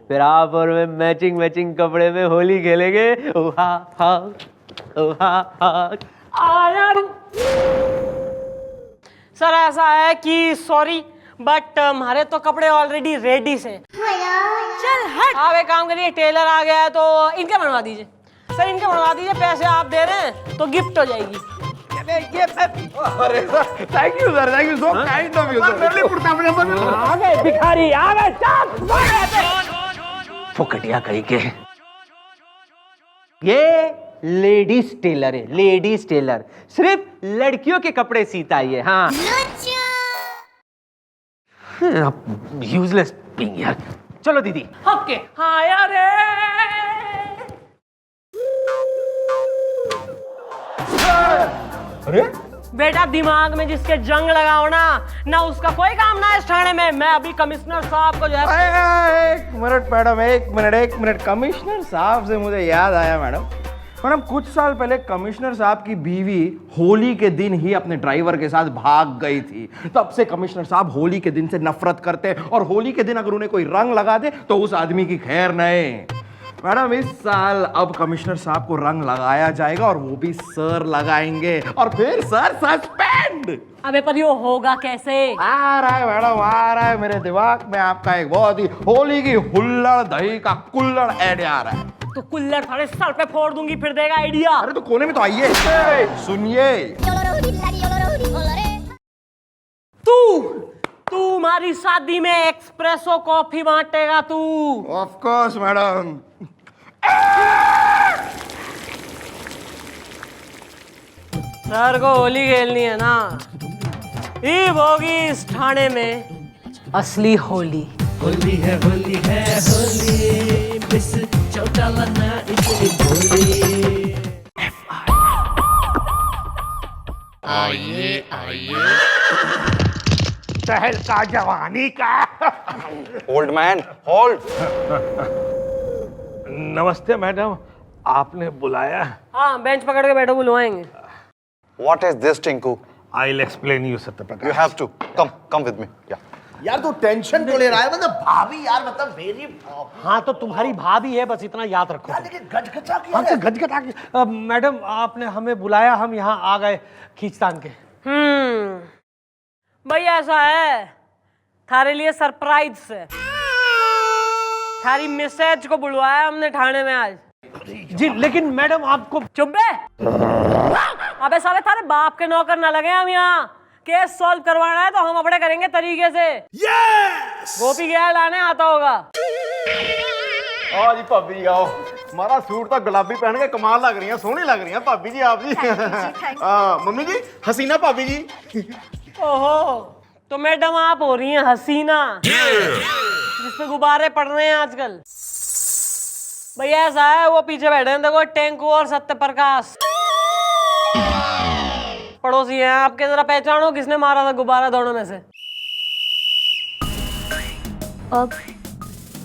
फिर आप और मैं मैचिंग मैचिंग कपड़े में होली खेलेंगे। ओहा हा, ओहा हा।
सर ऐसा है कि सॉरी बट हमारे तो कपड़े ऑलरेडी रेडी से। चल हट। आप एक काम करिए, टेलर आ गया है तो इनके बनवा दीजिए। सर इनके बनवा दीजिए, पैसे आप दे रहे हैं तो गिफ्ट हो जाएगी।
अरे sir thank you sir, thank you so kind of you sir.
आ गए भिखारी, आ गए। फुकटिया कहीं के।
ये लेडीज टेलर है, लेडीज टेलर सिर्फ लड़कियों के कपड़े सीता है ये। हाँ यूजलेस पिंग यार। चलो दीदी।
ओके हाँ यार।
अरे
बेटा दिमाग में जिसके जंग लगाओ ना उसका कोई काम ना इस थाने में। मैं अभी कमिश्नर साहब को जो है।
एक मिनट मैडम, एक मिनट। कमिश्नर साहब से मुझे याद आया मैडम, कुछ साल पहले कमिश्नर साहब की बीवी होली के दिन ही अपने ड्राइवर के साथ भाग गई थी। तब से कमिश्नर साहब होली के दिन से नफरत करते हैं और होली के दिन अगर उन्हें कोई रंग लगा दे तो उस आदमी की खैर नहीं। मैडम इस साल अब कमिश्नर साहब को रंग लगाया जाएगा और वो भी सर लगाएंगे और फिर सर सस्पेंड।
अबे पर ये होगा कैसे?
आ रहा है मैडम, आ रहा है मेरे दिमाग में आपका एक बहुत ही होली की हुल्लड़ दही का कुल्लड़ आइडिया आ रहा है।
तो कुल्लड़ सारे सर पे फोड़ दूंगी, फिर देगा आइडिया।
अरे तो कोने में तो आइए, सुनिए।
तू हमारी शादी में एक्सप्रेसो कॉफी बांटेगा तू।
Of course madam.
सर को होली खेलनी है ना, ईब होगी इस थाने में असली होली।
होली है होली है होली, मिस चौटाला ना इतनी बोली।
आइए शहर का जवानी का।
Old man, hold.
नमस्ते मैडम, आपने बुलाया?
हाँ बेंच पकड़ के बैठो, बुलवाएंगे।
What is this, Tinku?
I'll explain you Satyaprakash.
You have to come with me. Yeah.
यार तू टेंशन क्यों ले रहा है? मतलब भाभी यार, मतलब मेरी
हाँ तो तुम्हारी भाभी है, बस इतना याद रखो।
यार लेकिन गजगजा किया है।
गजगटा के। मैडम आपने हमें बुलाया, हम यहाँ आ गए खींचतान के।
भाई ऐसा है, थारे लिए सरप्राइज है। थारी मिसेज को बुलवाया हमने थाने में आज।
जी लेकिन मैडम आपको।
चुप बे। अबे साले थारे बाप के नौकर ना लगे हम यहाँ। केस सॉल्व करवाना है तो हम अपने करेंगे तरीके से। गोपी गया लाने आता होगा।
आओ जी भाभी आओ। हमारा सूट तो गुलाबी पहन के कमाल लग रही है, सोहनी लग रही है भाभी जी आप जी। मम्मी जी हसीना भाभी जी।
ओहो तो मैडम आप हो रही हैं हसीना, जिसपे गुब्बारे पड़ रहे हैं आजकल। भैया ऐसा है, वो पीछे बैठे हैं देखो, टेंकू और सत्यप्रकाश पड़ोसी हैं आपके। जरा पहचानो किसने मारा था गुब्बारा दोनों में से?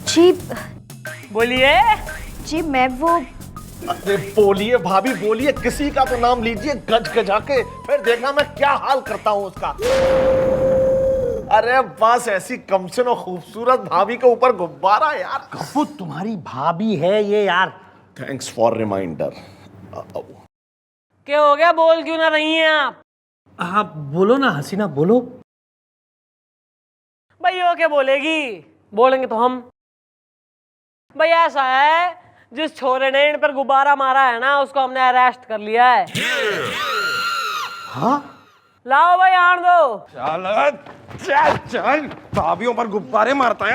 जी
बोलिए।
जी मैं वो।
अरे बोलिए भाभी बोलिए, किसी का तो नाम लीजिए गजगजा के, फिर देखना मैं क्या हाल करता हूँ उसका। अरे बस ऐसी कमसिन और खूबसूरत भाभी के ऊपर गुब्बारा यार।
वो तुम्हारी भाभी है ये यार।
Thanks for reminder.
क्या हो गया, बोल क्यों ना रही हैं आप?
हाँ बोलो ना हसीना, बोलो।
भाई वो क्या बोलेगी, बोलेंगे तो हम। भाई ऐसा है, जिस छोरे ने इन पर गुब्बारा मारा है ना, उसको हमने अरेस्ट कर लिया है।
हाँ
लाओ भाई आन दो।
चल चल, भाभीयों पर गुब्बारे मारता है।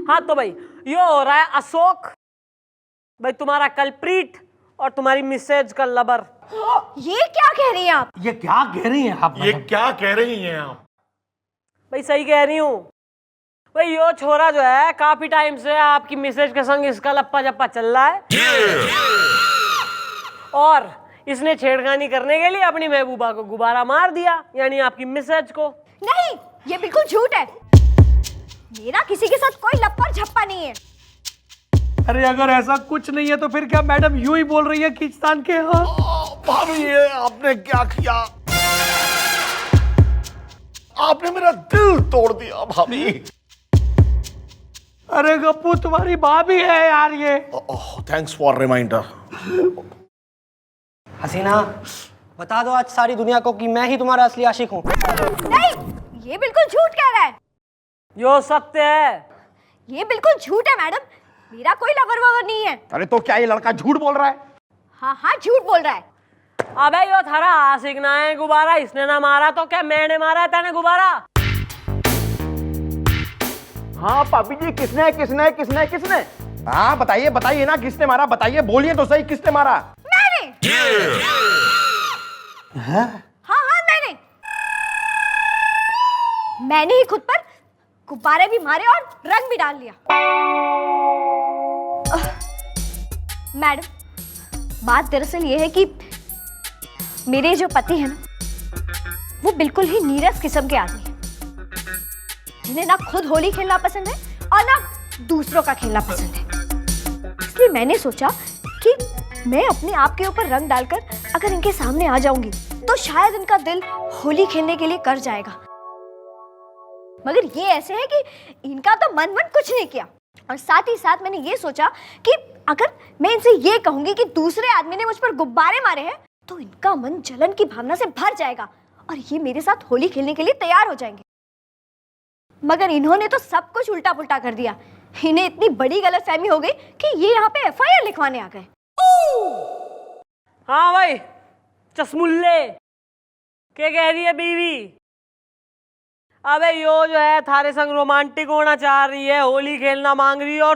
हाँ तो भाई ये हो रहा है अशोक, भाई तुम्हारा कल्प्रीट और तुम्हारी मिसेज का लबर।
ये क्या कह रही हैं आप?
ये क्या कह रही हैं आप?
ये क्या कह रही हैं आप?
भाई सही कह रही हूँ। भाई यो छोरा जो है काफी टाइम से आपकी मिसेज के संग इसका लप्पा जप्पा चल रहा है और इसने छेड़खानी करने के लिए अपनी महबूबा को गुब्बारा मार दिया, यानी आपकी मिसेज को।
नहीं, ये बिल्कुल झूठ है। मेरा किसी के साथ कोई लप्पा और झप्पा नहीं है।
अरे अगर ऐसा कुछ नहीं है तो फिर क्या मैडम यूं ही बोल रही है खींचतान के? हाँ
भाभी ये आपने क्या किया? आपने मेरा दिल तोड़ दिया भाभी।
अरे गप्पू तुम्हारी भाभी है यार ये।
Thanks for reminder.
हसीना बता दो आज सारी दुनिया को कि मैं ही तुम्हारा असली आशिक हूँ।
नहीं, ये बिल्कुल झूठ कह रहा है।
यो सत्य है।
ये बिल्कुल झूठ है मैडम, मेरा कोई लवर ववर नहीं है।
अरे तो क्या ये लड़का झूठ बोल रहा है?
हाँ हाँ झूठ बोल रहा है।
अबे यो थारा आशिक ना है गुब्बारा, इसने ना मारा तो क्या मैंने मारा है तेने गुब्बारा?
हाँ पापी जी, किसने किसने किसने किसने?
हाँ बताइए बताइए ना, किसने मारा? बताइए, बोलिए तो सही, किसने मारा?
मैंने। हाँ हाँ मैंने ही खुद पर गुब्बारे भी मारे और रंग भी डाल लिया। मैडम बात दरअसल ये है कि मेरे जो पति हैं ना, वो बिल्कुल ही नीरस किस्म के आदमी हैं, जिन्हें ना खुद होली खेलना पसंद है और ना दूसरों का खेलना पसंद है। इसलिए मैंने सोचा कि मैं अपने आप के ऊपर रंग डालकर अगर इनके सामने आ जाऊंगी तो शायद इनका दिल होली खेलने के लिए कर जाएगा। मगर ये ऐसे है कि इनका तो मन कुछ नहीं किया। और साथ ही साथ मैंने ये सोचा कि अगर मैं इनसे ये कहूंगी कि दूसरे आदमी ने मुझ पर गुब्बारे मारे हैं तो इनका मन जलन की भावना से भर जाएगा और ये मेरे साथ होली खेलने के लिए तैयार हो जाएंगे। मगर इन्होंने तो सब कुछ उल्टा पुल्टा कर दिया। इन्हें इतनी बड़ी गलतफहमी हो गई कि ये यहाँ पे एफआईआर लिखवाने आ गए।
हाँ भाई चश्मुल्ले, क्या कह रही है बीवी? अबे यो जो है थारे संग रोमांटिक होना चाह रही है, होली खेलना मांग रही है, और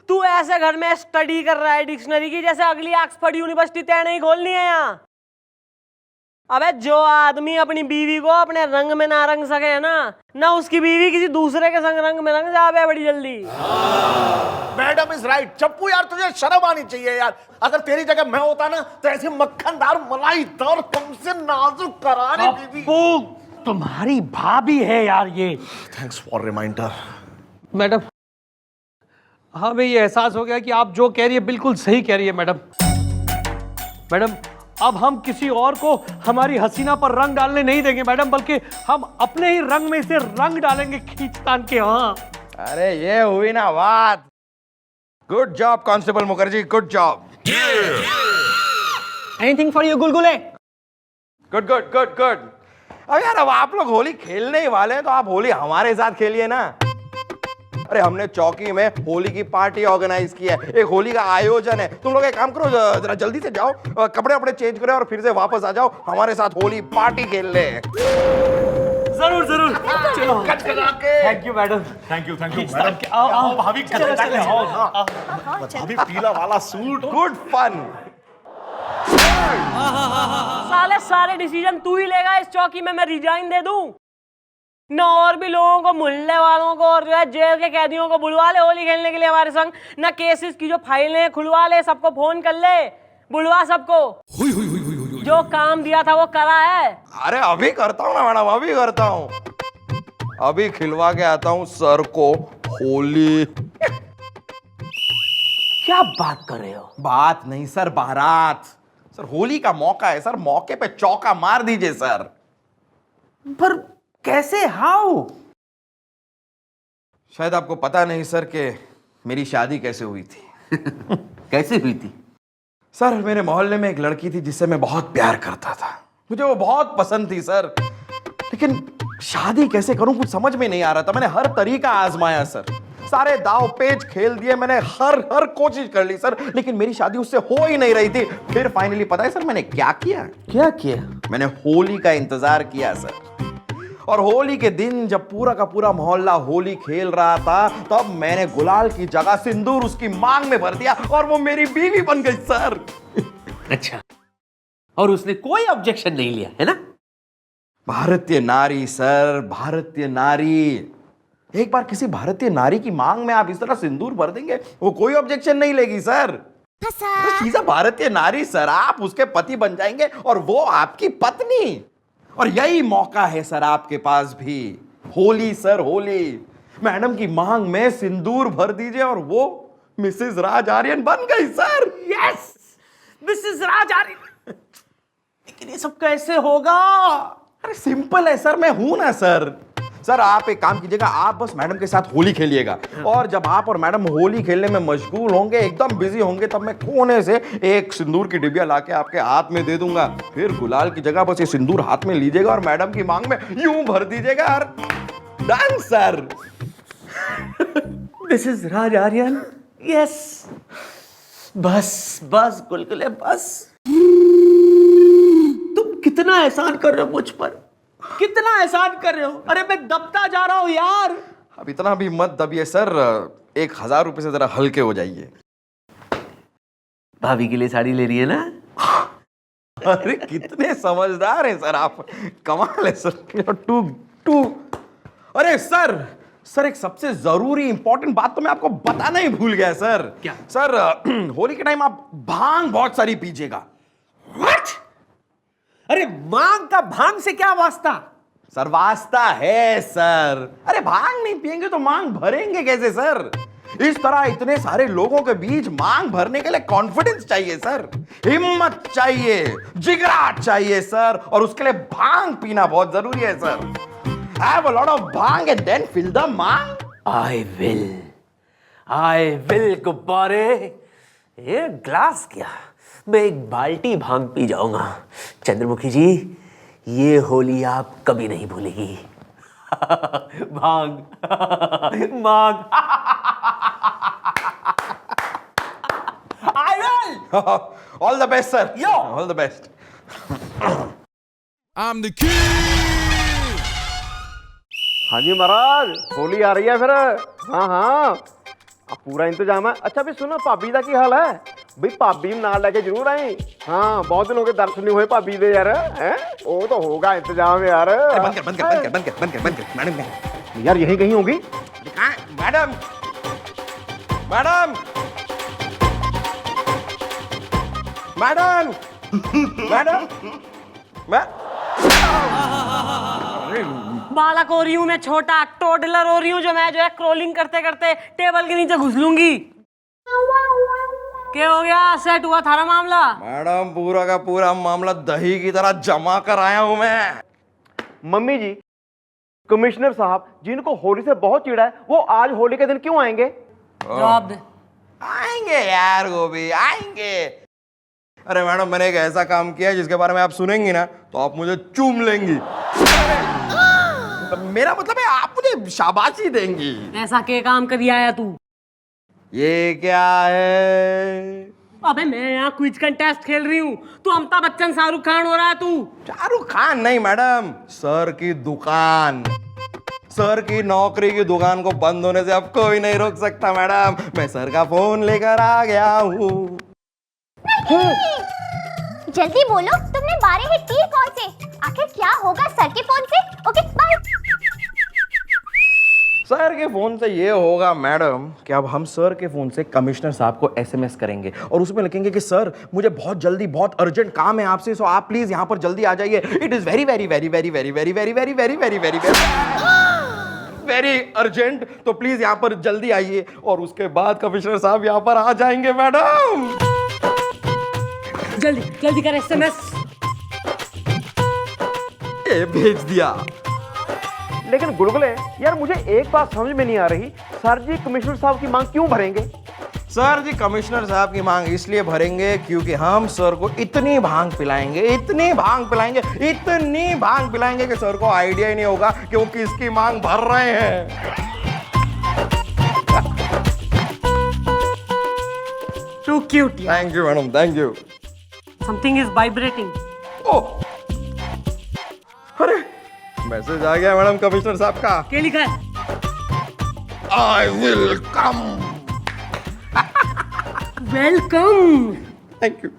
तू ऐसे घर में स्टडी कर रहा है डिक्शनरी की जैसे अगली ऑक्सफोर्ड यूनिवर्सिटी तेने ही खोलनी है यहाँ। अबे जो आदमी अपनी बीवी को अपने रंग में ना रंग सके ना उसकी बीवी किसी दूसरे के संग रंग में रंग जावे बड़ी जल्दी।
Madam is right. चप्पू यार तुझे शर्म आनी चाहिए यार। अगर तेरी जगह मैं होता ना तो ऐसी मक्खनदार मलाईदार तुमसे नाजुक करारी बीवी।
तुम्हारी भाभी है यार ये।
Thanks for reminder.
मैडम हमें ये एहसास हो गया कि आप जो कह रही है बिल्कुल सही कह रही है मैडम। मैडम अब हम किसी और को हमारी हसीना पर रंग डालने नहीं देंगे मैडम, बल्कि हम अपने ही रंग में इसे रंग डालेंगे खींचतान के। हाँ
अरे ये हुई ना बात। Good job constable Mukherjee, good job.
Anything for you Gulgule.
Good good good good. अब यार अब आप लोग होली खेलने ही वाले हैं तो आप होली हमारे साथ खेलिए ना। अरे हमने चौकी में होली की पार्टी ऑर्गेनाइज की है, एक होली का आयोजन है। तुम लोग एक काम करो, जरा जल्दी से जाओ, कपड़े वपड़े चेंज करो और फिर से वापस आ जाओ, हमारे साथ होली पार्टी खेल ले।
जरूर जरूर चलो। Thank you madam.
Thank you
madam. आओ
भाभी भाभी पीला वाला सूट।
Good fun.
साले सारे डिसीजन तू ही लेगा इस चौकी में, मैं रिजाइन दे दूं न? और भी लोगों को, मुहल्ले वालों को और जो है जेल के कैदियों को बुलवा ले होली खेलने के लिए हमारे संग। न केसेस की जो फाइलें खुलवा ले, सबको फोन कर ले, बुलवा सबको। जो काम दिया था वो करा है।
अरे अभी करता हूँ ना मैडम, अभी करता हूँ, अभी खिलवा के आता हूँ सर को होली।
क्या बात कर रहे हो?
बात नहीं सर, बारात। सर होली का मौका है सर, मौके पे चौका मार दीजिए सर।
पर कैसे? हाउ?
शायद आपको पता नहीं सर कि मेरी शादी कैसे हुई थी।
कैसे हुई थी?
सर मेरे मोहल्ले में एक लड़की थी जिससे मैं बहुत प्यार करता था, मुझे वो बहुत पसंद थी सर, लेकिन शादी कैसे करूं कुछ समझ में नहीं आ रहा था। मैंने हर तरीका आजमाया सर, सारे दाव पेच खेल दिए मैंने, हर कोशिश कर ली सर, लेकिन मेरी शादी उससे हो ही नहीं रही थी। फिर फाइनली पता है सर मैंने क्या किया?
क्या किया?
मैंने होली का इंतजार किया सर, और होली के दिन जब पूरा का पूरा मोहल्ला होली खेल रहा था तब मैंने गुलाल की जगह सिंदूर उसकी मांग में भर दिया और वो मेरी बीवी बन गई सर।
अच्छा, और उसने कोई ऑब्जेक्शन नहीं लिया है ना?
भारतीय नारी सर, भारतीय नारी। एक बार किसी भारतीय नारी की मांग में आप इस तरह सिंदूर भर देंगे, वो कोई ऑब्जेक्शन नहीं लेगी सर। शीज़ भारतीय नारी सर, आप उसके पति बन जाएंगे और वो आपकी पत्नी। और यही मौका है सर आपके पास भी, होली सर, होली। मैडम की मांग में सिंदूर भर दीजिए और वो मिसेस राज आर्यन बन गई सर।
यस, मिसेस राज आर्यन। लेकिन ये सब कैसे होगा?
अरे सिंपल है सर, मैं हूं ना सर। सर आप एक काम कीजिएगा, आप बस मैडम के साथ होली खेलिएगा और जब आप और मैडम होली खेलने में मशगूल होंगे, एकदम बिजी होंगे, तब मैं कोने से एक सिंदूर की डिबिया लाके आपके हाथ में दे दूंगा। फिर गुलाल की जगह बस ये सिंदूर हाथ में लीजिएगा और मैडम की मांग में यूं भर दीजिएगा और डन सर।
मिसेस राज आर्यन, यस। बस बस गुलगुले बस। तुम कितना एहसान कर रहे हो मुझ पर, कितना एहसान कर रहे हो। अरे मैं दबता जा रहा हूं यार।
अब इतना भी मत दबिए सर, 1000 रुपए से जरा हल्के हो जाइए।
भाभी के लिए साड़ी ले रही है ना?
अरे कितने समझदार हैं सर आप, कमाल है सर। टू अरे सर एक सबसे जरूरी इंपॉर्टेंट बात तो मैं आपको बताना ही भूल गया सर।
क्या?
सर होली के टाइम आप भांग बहुत सारी पीजिएगा।
What? अरे मांग का भांग से क्या वास्ता?
सर वास्ता है सर। अरे भांग नहीं पिएंगे तो मांग भरेंगे कैसे सर? इस तरह इतने सारे लोगों के बीच मांग भरने के लिए कॉन्फिडेंस चाहिए सर, हिम्मत चाहिए, जिगरा चाहिए सर, और उसके लिए भांग पीना बहुत जरूरी है sir. Have a lot of bang and then fill the mang.
I will गुब्बारे। एक ग्लास क्या, मैं एक बाल्टी भांग पी जाऊंगा। चंद्रमुखी जी, ये होली आप कभी नहीं भूलेगी। भांग मांग। I will।
All the best sir.
Yo.
All the best.
I'm the king.
हाँ जी महाराज, होली आ रही है फिर। हाँ हाँ, अब पूरा इंतजाम है। अच्छा भी सुनो, भाभी का की हाल है? भाई भाभी नाल लेके जरूर आई। हाँ, बहुत दिन हो गए दर्शन नहीं हुए भाभी दे यार। हैं? वो तो होगा इंतजाम यार।
बंद कर मैडम
यार यहीं कहीं होगी।
मैडम मैडम मैडम मैडम मैं
बालक हो रही हूँ मैं, छोटा टोडलर हो रही हूँ जो है क्रोलिंग करते करते टेबल के नीचे घुस लूंगी। क्या हो गया? सेट हुआ थारा मामला?
मैडम पूरा का पूरा मामला दही की तरह जमा कर आया हूं मैं।
मम्मी जी, कमिश्नर साहब जिनको होली से बहुत चिढ़ा है, वो आज होली के दिन क्यों आएंगे?
जवाब दे।
आएंगे यार गोभी, आएंगे। अरे मैडम, मैंने एक ऐसा काम किया है जिसके बारे में आप सुनेंगी ना तो आप मुझे चूम लेंगी। मेरा मतलब है आप मुझे शाबाशी देंगी।
ऐसा क्या काम कर दिया है तू?
ये क्या है?
अबे मैं यहाँ क्विज कंटेस्ट खेल रही हूँ, तू अमिताभ बच्चन शाहरुख खान हो रहा है तू।
शाहरुख खान नहीं मैडम, सर की दुकान, सर की नौकरी की दुकान को बंद होने से अब कोई नहीं रोक सकता मैडम। मैं सर का फोन लेकर आ गया हूँ।
जल्दी बोलो, तुमने 12 हिट किए कौन से? आखिर क्या होगा सर के फोन से? Okay bye.
सर के फोन से ये होगा मैडम कि अब हम सर के फोन से कमिश्नर साहब को एसएमएस करेंगे और उसमें लिखेंगे कि सर मुझे बहुत जल्दी बहुत अर्जेंट काम है आपसे, सो आप प्लीज यहाँ पर जल्दी आ जाइए। It is very very very very very very very very very very very very urgent, तो प्लीज यहाँ पर जल्दी आइए। और उसके बाद कमिश्नर साहब यहाँ पर आ जाएंगे मैडम।
जल्दी जल्दी कर एसएमएस।
ये भेज दिया।
लेकिन गुलगुले यार, मुझे एक बात समझ में नहीं आ रही, सर जी कमिश्नर साहब की मांग क्यों भरेंगे?
सर जी कमिश्नर साहब की मांग इसलिए भरेंगे क्योंकि हम सर को इतनी भांग पिलाएंगे, इतनी भांग पिलाएंगे, इतनी भांग पिलाएंगे कि सर को आइडिया ही नहीं होगा कि वो किसकी मांग भर रहे हैं।
Too cute.
Thank you madam, thank you.
Something is vibrating.
Oh, अरे मैसेज आ गया मैडम कमिश्नर साहब का।
क्या लिखा है?
I will come.
Welcome.
Thank you.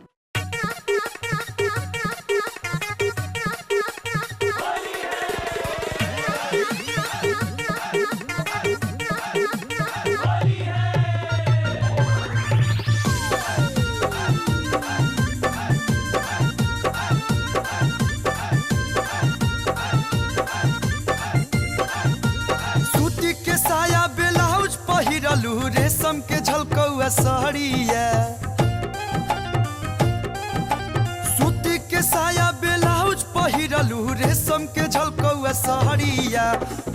सूती के साया सड़िया सूती के साया ब्लाउज पहिरलू रेशम के झलकौआ साड़िया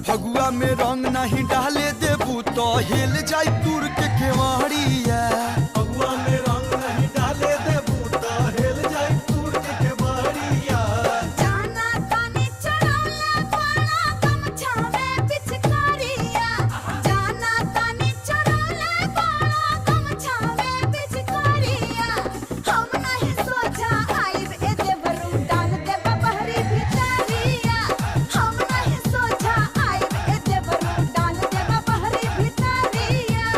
फगुआ में रंग नहीं डाले देबू तो हिल जाई दूर के केवाड़िया फगुआ में रंग नहीं डाले देबू तो हिल जाई दूर के केवाड़िया
जाना तानी चढ़ौला पाला गमछा में पिचकारिया जाना तानी चढ़ौला पाला गमछा में पिचकारिया हम नहीं सोचा आइब ए देवरू डाल दे बहरी भितरिया हम नहीं सोचा आइब ए देवरू डाल दे बहरी भितरिया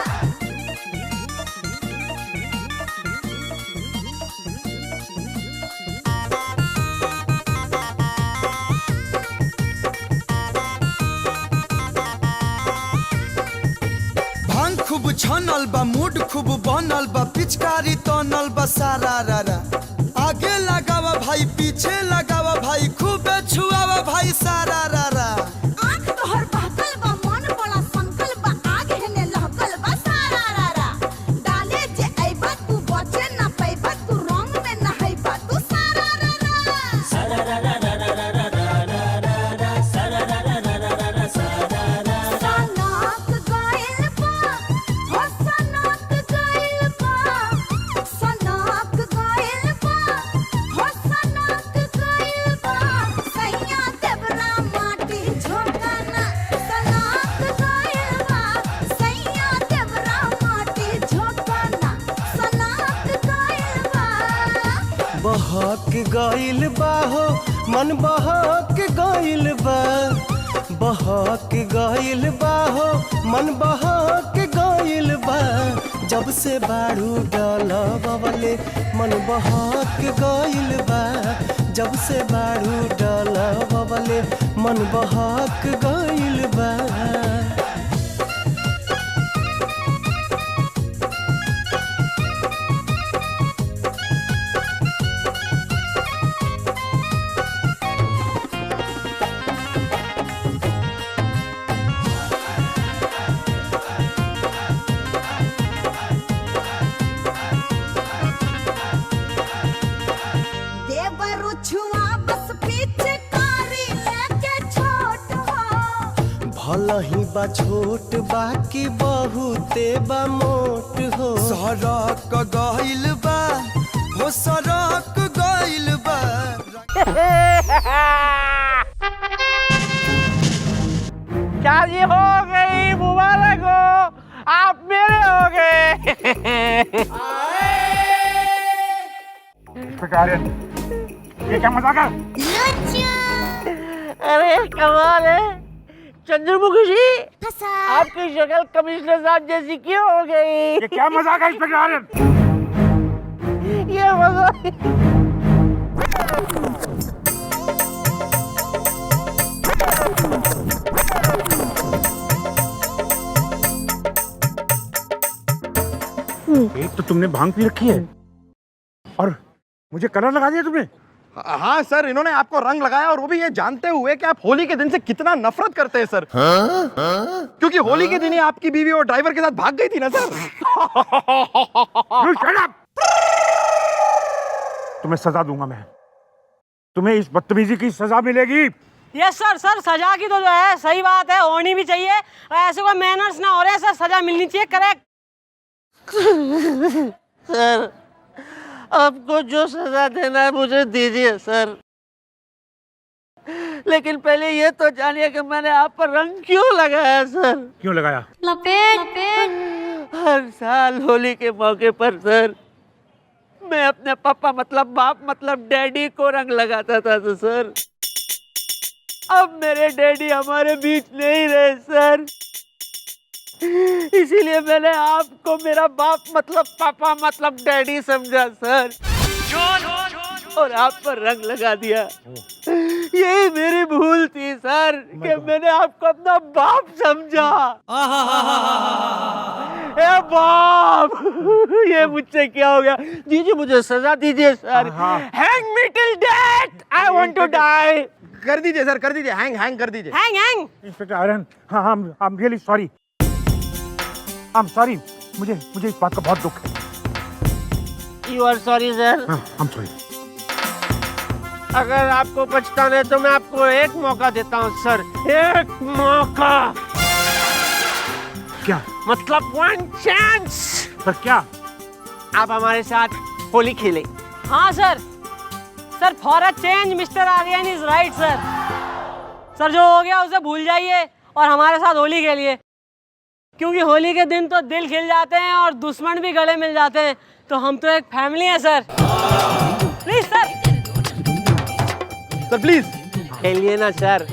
भांग खूब छनल बा मूड खूब बनल बा पिचकारी तनल बा सारा रारा आगे लगावा भाई पीछे लगावा भाई खूब छुआवा भाई सारा रारा
आँख तोहर बहकल बा मन बड़ा संकल बा आग हेने लहकल बा सारा रारा डाले जे अइबा तू बचे ना पैबा तू रंग में नहैबा तू सारा रारा सनक गइल बा हो सनक गइल बा सनक गइल बा हो सनक गइल बा सैया देवरा माटी झोंकना सनक गइल बा सैया देवरा माटी झोंकना सनक गइल बा
बहक गइल बा हो मन बहक गइल बा बहक गइल बा हो मन बहक गइल बा जब से बाड़ू डलबले मन बहक गइल बा जब से बाड़ू डलबले मन बहक गइल बा
देवरु छुआ बस पिचकारी लेके छोट हो
भल ही बा छोट बाकी बहुते बा मोट हो सड़क गइल बा हो सड़क गइल बा
शादी हो गई, मुबारक हो, आप मेरे हो गए।
ये क्या मजाक है?
अरे कमाल है चंद्रमुखी जी, आपकी शक्ल कमिश्नर साहब जैसी क्यों हो गई?
ये क्या मजाक है इंस्पेक्टर आर्यन?
ये मजाक
एक तो तुमने भांग पी रखी है और मुझे कलर लगा दिया तुमने।
हाँ सर, इन्होंने आपको रंग लगाया और वो भी ये जानते हुए कि आप होली के दिन से कितना नफरत करते हैं सर। क्योंकि होली के दिन ही आपकी बीवी और ड्राइवर के साथ भाग गई थी ना सर।
You shut up! तुम्हें सजा दूंगा मैं, तुम्हें इस बदतमीजी की सजा मिलेगी।
यस सर, सर सजा की तो जो है सही बात है, होनी भी चाहिए। ऐसे कोई मैनर्स ना हो रहे सर, सजा मिलनी चाहिए, करेक्ट।
सर, आपको जो सजा देना है मुझे दीजिए सर, लेकिन पहले ये तो जानिए कि मैंने आप पर रंग क्यों लगाया सर।
क्यों लगाया?
लपेट
हर साल होली के मौके पर सर मैं अपने पापा मतलब बाप मतलब डैडी को रंग लगाता था तो सर अब मेरे डैडी हमारे बीच नहीं रहे सर, इसीलिए मैंने आपको मेरा बाप मतलब पापा मतलब डैडी समझा सर और आप पर रंग लगा दिया। यही मेरी भूल थी सर कि मैंने आपको अपना बाप समझा। ए बाप, ये मुझसे क्या हो गया? दीजिए मुझे सजा दीजिए sir. Hang me till death, I want to die.
कर दीजिए सर, कर दीजिए, हैंग कर दीजिए।
हैंग हैंग
इंस्पेक्टर आर्यन, हाँ I'm really sorry. I'm sorry.
मुझे इस बात का बहुत दुख है।
You are sorry sir.
हम सॉरी।
अगर आपको पछताना है तो मैं आपको एक मौका देता हूँ सर, एक मौका।
क्या
मतलब वन चांस।
सर? क्या
आप हमारे साथ होली खेलें? हाँ sir. Sir for a change mister Aryan is right sir. Sir जो हो गया उसे भूल जाइए और हमारे साथ होली खेलिए, क्योंकि होली के दिन तो दिल खिल जाते हैं और दुश्मन भी गले मिल जाते हैं, तो हम तो एक फैमिली है sir. Please sir.
Sir please
खेलिए ना सर।